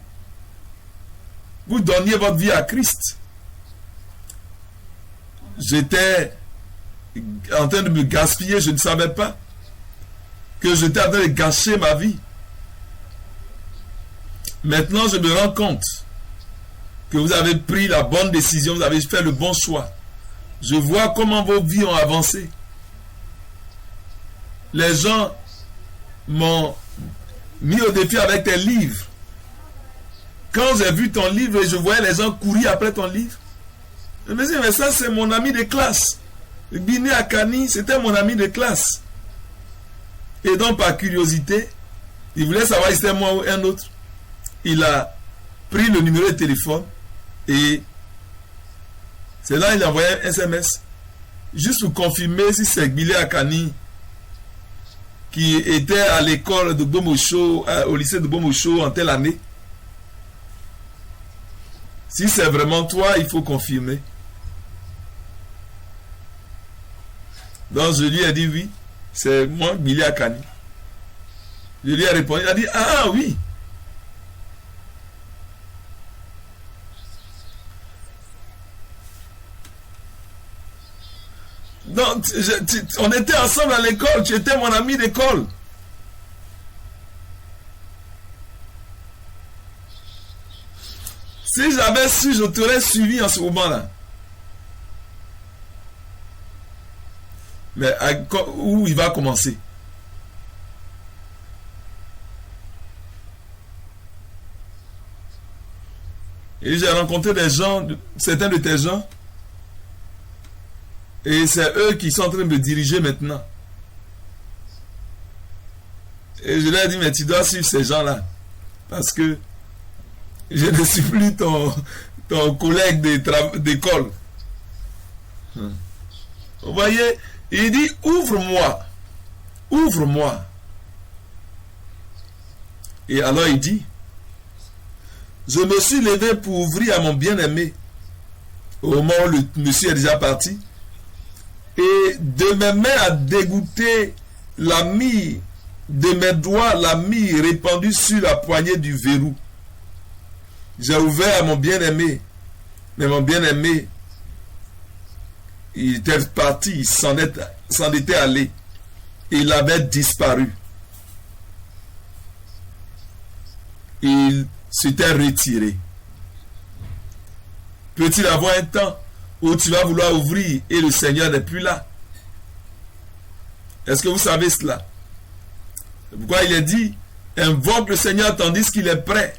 vous donniez votre vie à Christ. J'étais en train de me gaspiller, je ne savais pas que j'étais en train de gâcher ma vie. Maintenant, je me rends compte que vous avez pris la bonne décision, vous avez fait le bon choix. Je vois comment vos vies ont avancé. Les gens m'ont mis au défi avec tes livres. Quand j'ai vu ton livre et je voyais les gens courir après ton livre, je me dis, mais ça c'est mon ami de classe. Biné Akani, c'était mon ami de classe. Et donc par curiosité, il voulait savoir si c'était moi ou un autre. Il a pris le numéro de téléphone et c'est là qu'il a envoyé un SMS. Juste pour confirmer si c'est Biné Akani qui était à l'école de Bomosho, au lycée de Bomosho en telle année. Si c'est vraiment toi, il faut confirmer. Donc je lui ai dit oui, c'est moi, Billy Akani. Je lui ai répondu, il a dit ah oui. Donc on était ensemble à l'école, tu étais mon ami d'école. Si j'avais su, je t'aurais suivi en ce moment-là. Mais où il va commencer? Et j'ai rencontré des gens, certains de tes gens, et c'est eux qui sont en train de me diriger maintenant. Et je leur ai dit, mais tu dois suivre ces gens-là. Parce que je ne suis plus ton collègue d'école. Vous voyez, il dit, ouvre-moi. Ouvre-moi. Et alors il dit, je me suis levé pour ouvrir à mon bien-aimé. Au moment où le monsieur est déjà parti. Et de mes mains à dégoûter la mie de mes doigts, la mie répandue sur la poignée du verrou. J'ai ouvert à mon bien-aimé. Mais mon bien-aimé, il était parti, il s'en était allé. Il avait disparu. Il s'était retiré. Peut-il avoir un temps où tu vas vouloir ouvrir et le Seigneur n'est plus là? Est-ce que vous savez cela? C'est pourquoi il est dit, invoque le Seigneur tandis qu'il est prêt.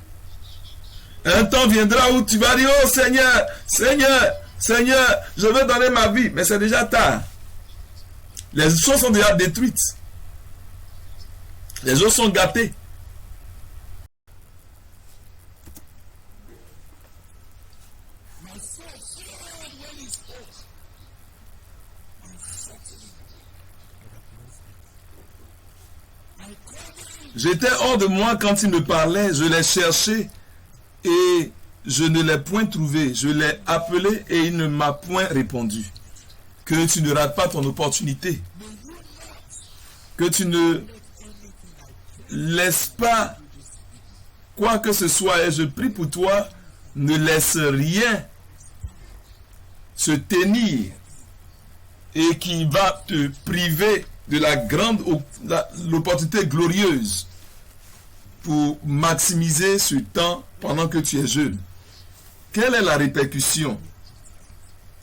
Un temps viendra où tu vas dire, oh Seigneur, Seigneur, Seigneur, je veux donner ma vie. Mais c'est déjà tard. Les choses sont déjà détruites. Les choses sont gâtées. J'étais hors de moi quand il me parlait, je l'ai cherché et je ne l'ai point trouvé. Je l'ai appelé et il ne m'a point répondu. Que tu ne rates pas ton opportunité. Que tu ne laisses pas quoi que ce soit. Et je prie pour toi, ne laisse rien se tenir et qui va te priver de l'opportunité glorieuse pour maximiser ce temps pendant que tu es jeune. Quelle est la répercussion?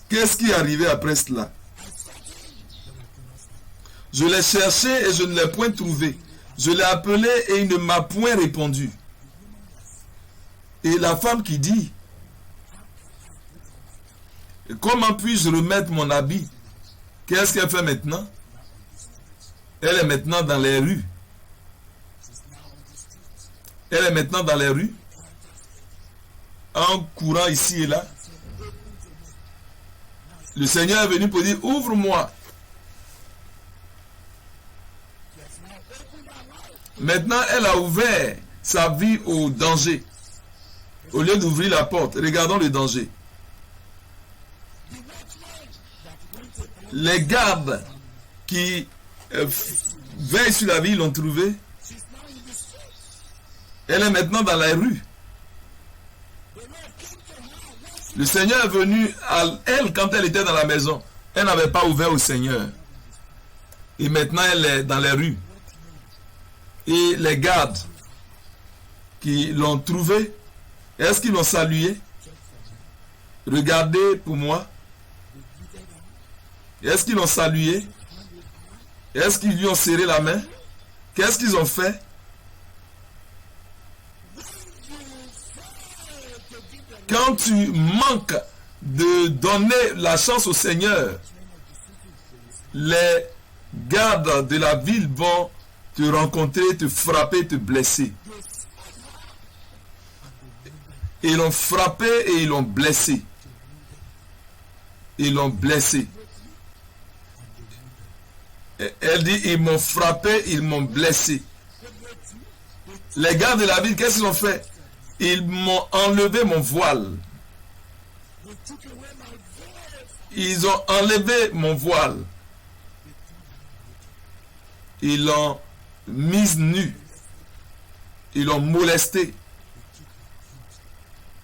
Qu'est-ce qui est arrivé après cela? Je l'ai cherché et je ne l'ai point trouvé. Je l'ai appelé et il ne m'a point répondu. Et la femme qui dit, comment puis-je remettre mon habit? Qu'est-ce qu'elle fait maintenant? Elle est maintenant dans les rues. Elle est maintenant dans les rues, en courant ici et là. Le Seigneur est venu pour dire, ouvre-moi. Maintenant, elle a ouvert sa vie au danger. Au lieu d'ouvrir la porte, regardons le danger. Les gardes qui veillent sur la vie l'ont trouvée. Elle est maintenant dans la rue. Le Seigneur est venu à elle quand elle était dans la maison. Elle n'avait pas ouvert au Seigneur. Et maintenant, elle est dans les rues. Et les gardes qui l'ont trouvée, est-ce qu'ils l'ont salué? Regardez pour moi. Est-ce qu'ils l'ont salué? Est-ce qu'ils lui ont serré la main? Qu'est-ce qu'ils ont fait? Quand tu manques de donner la chance au Seigneur, les gardes de la ville vont te rencontrer, te frapper, te blesser. Et ils l'ont frappé et ils l'ont blessé. Ils l'ont blessé. Elle dit, ils m'ont frappé, ils m'ont blessé. Les gardes de la ville, qu'est-ce qu'ils ont fait? Ils m'ont enlevé mon voile. Ils ont enlevé mon voile. Ils l'ont mise nue. Ils l'ont molestée.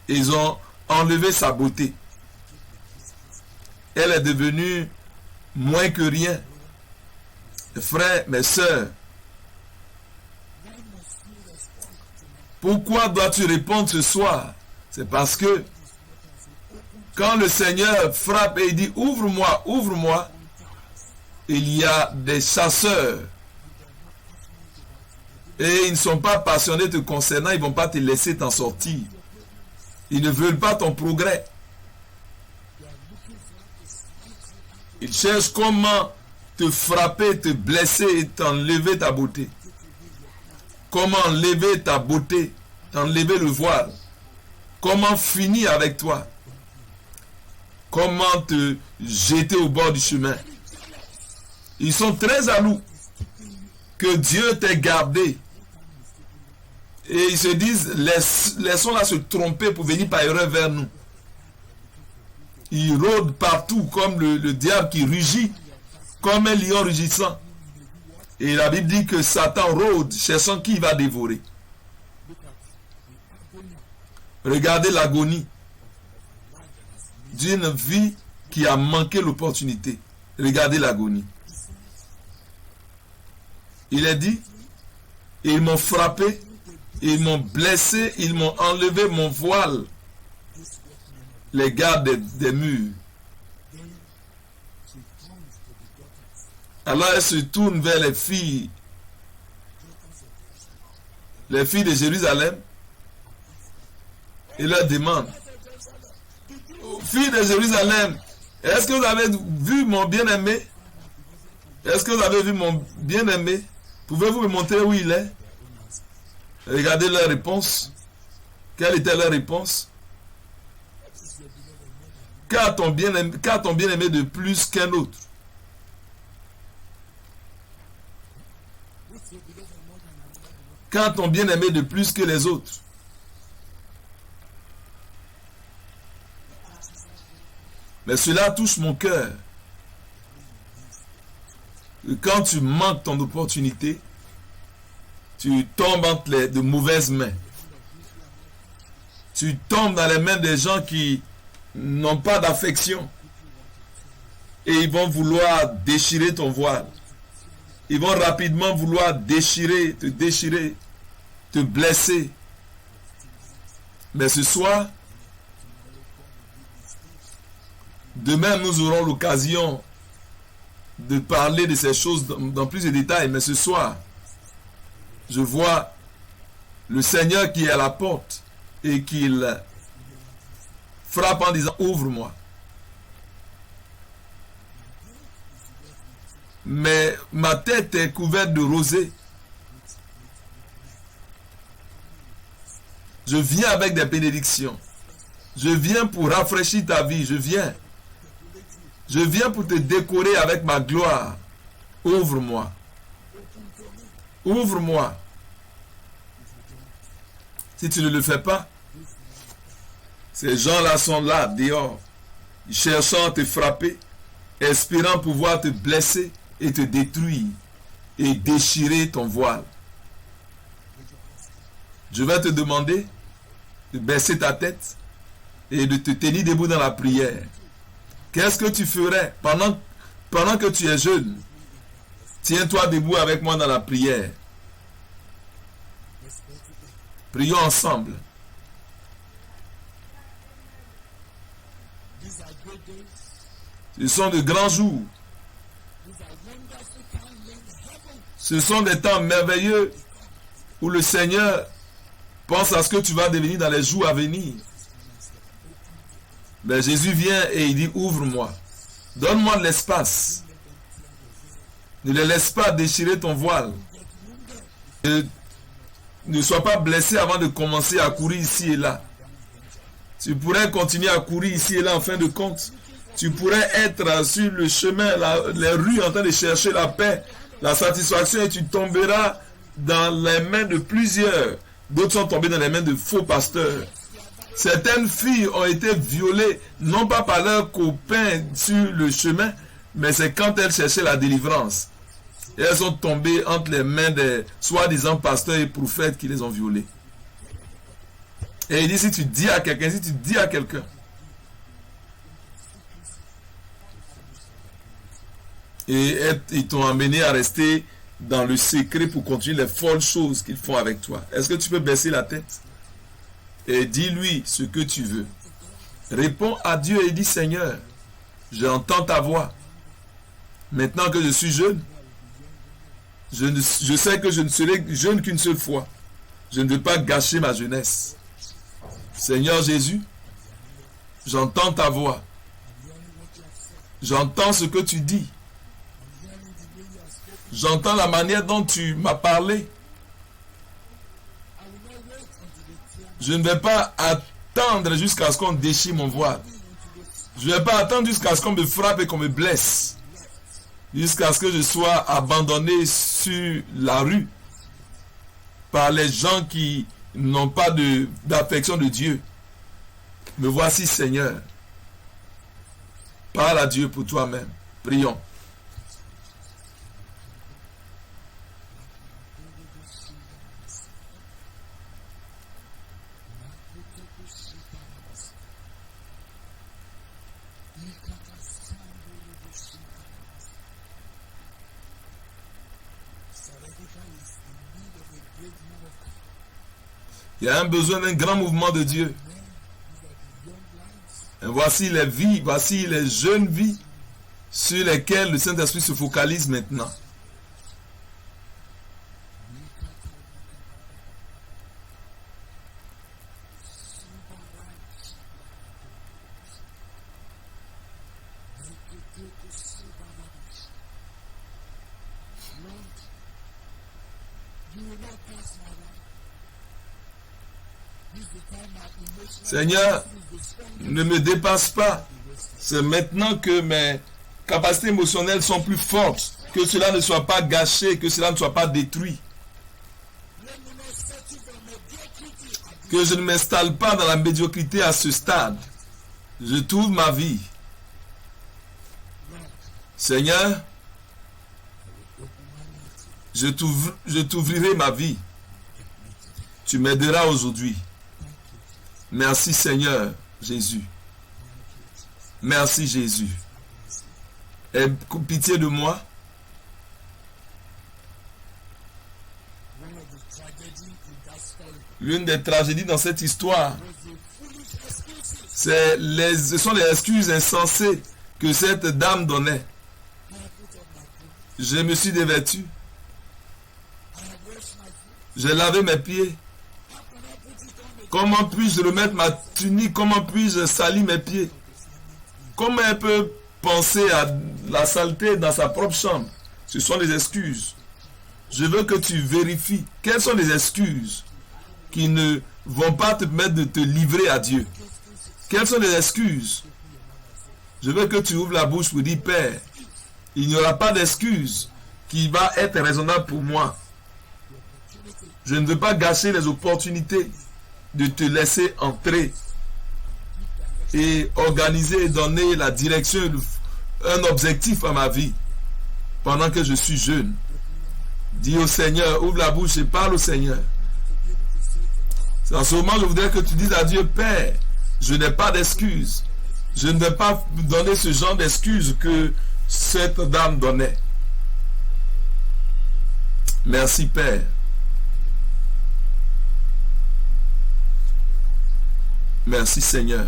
Ils ont enlevé sa beauté. Elle est devenue moins que rien. Frères, mes sœurs, pourquoi dois-tu répondre ce soir? C'est parce que quand le Seigneur frappe et il dit ouvre-moi, ouvre-moi, il y a des chasseurs et ils ne sont pas passionnés te concernant, ils ne vont pas te laisser t'en sortir. Ils ne veulent pas ton progrès. Ils cherchent comment te frapper, te blesser et t'enlever ta beauté. Comment enlever ta beauté, t'enlever le voile. Comment finir avec toi. Comment te jeter au bord du chemin. Ils sont très jaloux que Dieu t'ait gardé. Et ils se disent, laissons-la se tromper pour venir par erreur vers nous. Ils rôdent partout comme le diable qui rugit, comme un lion rugissant. Et la Bible dit que Satan rôde, cherchant qui il va dévorer. Regardez l'agonie d'une vie qui a manqué l'opportunité. Regardez l'agonie. Il est dit, ils m'ont frappé, ils m'ont blessé, ils m'ont enlevé mon voile. Les gardes des murs. Alors elle se tourne vers les filles de Jérusalem et leur demande, filles de Jérusalem, est-ce que vous avez vu mon bien-aimé? Est-ce que vous avez vu mon bien-aimé? Pouvez-vous me montrer où il est? Regardez leur réponse. Quelle était leur réponse? Qu'a ton bien-aimé de plus qu'un autre? Qu'a ton bien-aimé de plus que les autres? Mais cela touche mon cœur. Quand tu manques ton opportunité, tu tombes entre de mauvaises mains. Tu tombes dans les mains des gens qui n'ont pas d'affection. Et ils vont vouloir déchirer ton voile. Ils vont rapidement vouloir déchirer, te blesser. Mais ce soir, demain nous aurons l'occasion de parler de ces choses dans plus de détails. Mais ce soir, je vois le Seigneur qui est à la porte et qu'il frappe en disant ouvre-moi. Mais ma tête est couverte de rosée. Je viens avec des bénédictions. Je viens pour rafraîchir ta vie. Je viens pour te décorer avec ma gloire. Ouvre-moi. Ouvre-moi. Si tu ne le fais pas, ces gens-là sont là, dehors, cherchant à te frapper, espérant pouvoir te blesser et te détruire et déchirer ton voile. Je vais te demander de baisser ta tête et de te tenir debout dans la prière. Qu'est-ce que tu ferais pendant que tu es jeune? Tiens-toi debout avec moi dans la prière. Prions ensemble. Ce sont de grands jours. Ce sont des temps merveilleux où le Seigneur pense à ce que tu vas devenir dans les jours à venir. Mais Jésus vient et il dit, ouvre-moi. Donne-moi de l'espace. Ne les laisse pas déchirer ton voile. Ne sois pas blessé avant de commencer à courir ici et là. Tu pourrais continuer à courir ici et là en fin de compte. Tu pourrais être sur le chemin, les rues en train de chercher la paix, la satisfaction, et tu tomberas dans les mains de plusieurs. D'autres sont tombés dans les mains de faux pasteurs. Certaines filles ont été violées, non pas par leurs copains sur le chemin, mais c'est quand elles cherchaient la délivrance. Et elles sont tombées entre les mains des soi-disant pasteurs et prophètes qui les ont violées. Et il dit, si tu dis à quelqu'un, et ils t'ont amené à rester dans le secret pour continuer les folles choses qu'ils font avec toi. Est-ce que tu peux baisser la tête et dis-lui ce que tu veux? Réponds à Dieu et dis, Seigneur, j'entends ta voix. Maintenant que je suis jeune, je sais que je ne serai jeune qu'une seule fois. Je ne veux pas gâcher ma jeunesse. Seigneur Jésus, j'entends ta voix. J'entends ce que tu dis. J'entends la manière dont tu m'as parlé. Je ne vais pas attendre jusqu'à ce qu'on déchire mon voile. Je ne vais pas attendre jusqu'à ce qu'on me frappe et qu'on me blesse. Jusqu'à ce que je sois abandonné sur la rue par les gens qui n'ont pas d'affection de Dieu. Me voici, Seigneur. Parle à Dieu pour toi-même. Prions. Il y a un besoin d'un grand mouvement de Dieu. Et voici les vies, voici les jeunes vies sur lesquelles le Saint-Esprit se focalise maintenant. Seigneur, ne me dépasse pas. C'est maintenant que mes capacités émotionnelles sont plus fortes. Que cela ne soit pas gâché, que cela ne soit pas détruit. Que je ne m'installe pas dans la médiocrité à ce stade. Je trouve ma vie. Seigneur, je t'ouvrirai ma vie. Tu m'aideras aujourd'hui. Merci Seigneur Jésus. Merci Jésus. Aie pitié de moi. L'une des tragédies dans cette histoire, ce sont les excuses insensées que cette dame donnait. Je me suis dévêtu. J'ai lavé mes pieds. Comment puis-je remettre ma tunique? Comment puis-je salir mes pieds? Comment elle peut penser à la saleté dans sa propre chambre? Ce sont des excuses. Je veux que tu vérifies quelles sont les excuses qui ne vont pas te permettre de te livrer à Dieu. Quelles sont les excuses? Je veux que tu ouvres la bouche pour dire, Père, il n'y aura pas d'excuse qui va être raisonnable pour moi. Je ne veux pas gâcher les opportunités de te laisser entrer et organiser et donner la direction, un objectif à ma vie pendant que je suis jeune. Dis au Seigneur, ouvre la bouche et parle au Seigneur. C'est en ce moment que je voudrais que tu dises à Dieu, Père, Je n'ai pas d'excuses. Je ne vais pas donner ce genre d'excuses que cette dame donnait. Merci, Père. Merci, Seigneur.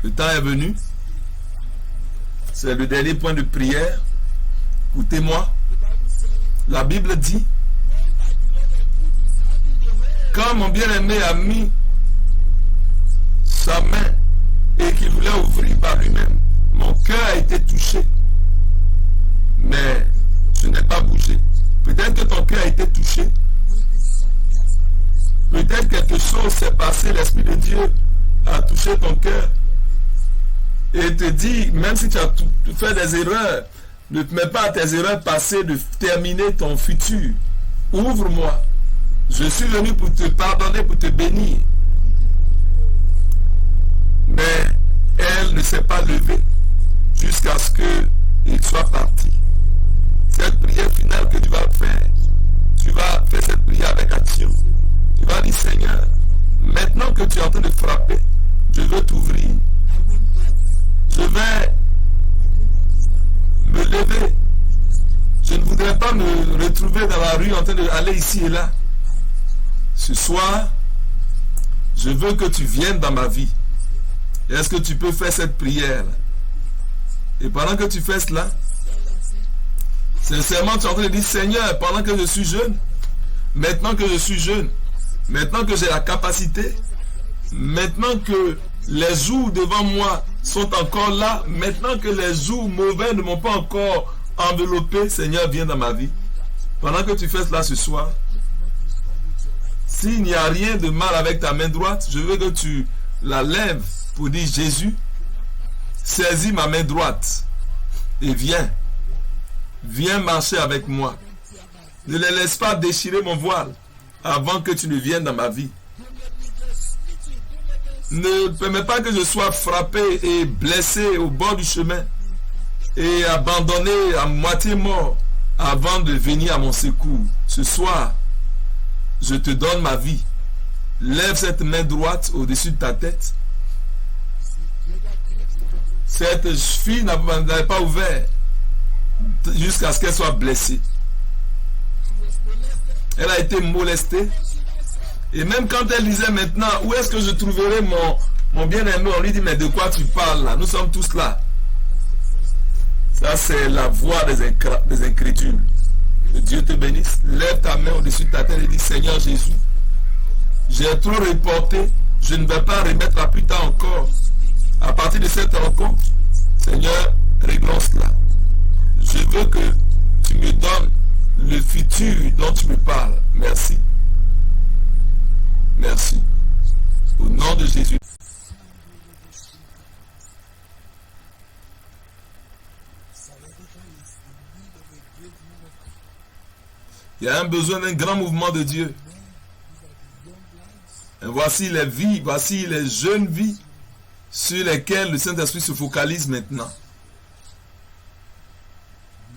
Le temps est venu. C'est le dernier point de prière. Écoutez-moi. La Bible dit, quand mon bien-aimé a mis sa main et qu'il voulait ouvrir par lui-même, mon cœur a été touché. Mais je n'ai pas bougé. Peut-être que ton cœur a été touché. Peut-être quelque chose s'est passé, l'Esprit de Dieu a touché ton cœur. Et te dit, même si tu as fait des erreurs, ne te mets pas à tes erreurs passées de terminer ton futur. Ouvre-moi. Je suis venu pour te pardonner, pour te bénir. Mais elle ne s'est pas levée jusqu'à ce qu'il soit parti. Cette prière finale que tu vas faire, tu vas faire cette prière avec action. Tu vas dire, Seigneur, maintenant que tu es en train de frapper, je veux t'ouvrir. Je vais me lever. Je ne voudrais pas me retrouver dans la rue en train d'aller ici et là. Ce soir, je veux que tu viennes dans ma vie. Est-ce que tu peux faire cette prière? Et pendant que tu fais cela, sincèrement, tu es en train de dire, Seigneur, pendant que je suis jeune, maintenant que je suis jeune, maintenant que j'ai la capacité, maintenant que les jours devant moi sont encore là, maintenant que les jours mauvais ne m'ont pas encore enveloppé, Seigneur, viens dans ma vie. Pendant que tu fais cela ce soir, s'il n'y a rien de mal avec ta main droite, je veux que tu la lèves pour dire, Jésus, saisis ma main droite et viens. Viens marcher avec moi. Ne les laisse pas déchirer mon voile avant que tu ne viennes dans ma vie. Ne permets pas que je sois frappé et blessé au bord du chemin et abandonné à moitié mort avant de venir à mon secours. Ce soir, je te donne ma vie. Lève cette main droite au-dessus de ta tête. Cette fille n'avait pas ouvert jusqu'à ce qu'elle soit blessée. Elle a été molestée. Et même quand elle disait maintenant, où est-ce que je trouverai mon bien-aimé, on lui dit, mais de quoi tu parles là? Nous sommes tous là. Ça, c'est la voix des incrédules. Que Dieu te bénisse. Lève ta main au-dessus de ta tête et dis, Seigneur Jésus, j'ai trop reporté. Je ne vais pas remettre à plus tard encore. À partir de cette rencontre, Seigneur, réglons cela. Je veux que tu me donnes le futur dont tu me parles. Merci. Merci. Au nom de Jésus. Il y a un besoin d'un grand mouvement de Dieu. Et voici les jeunes vies sur lesquelles le Saint-Esprit se focalise maintenant.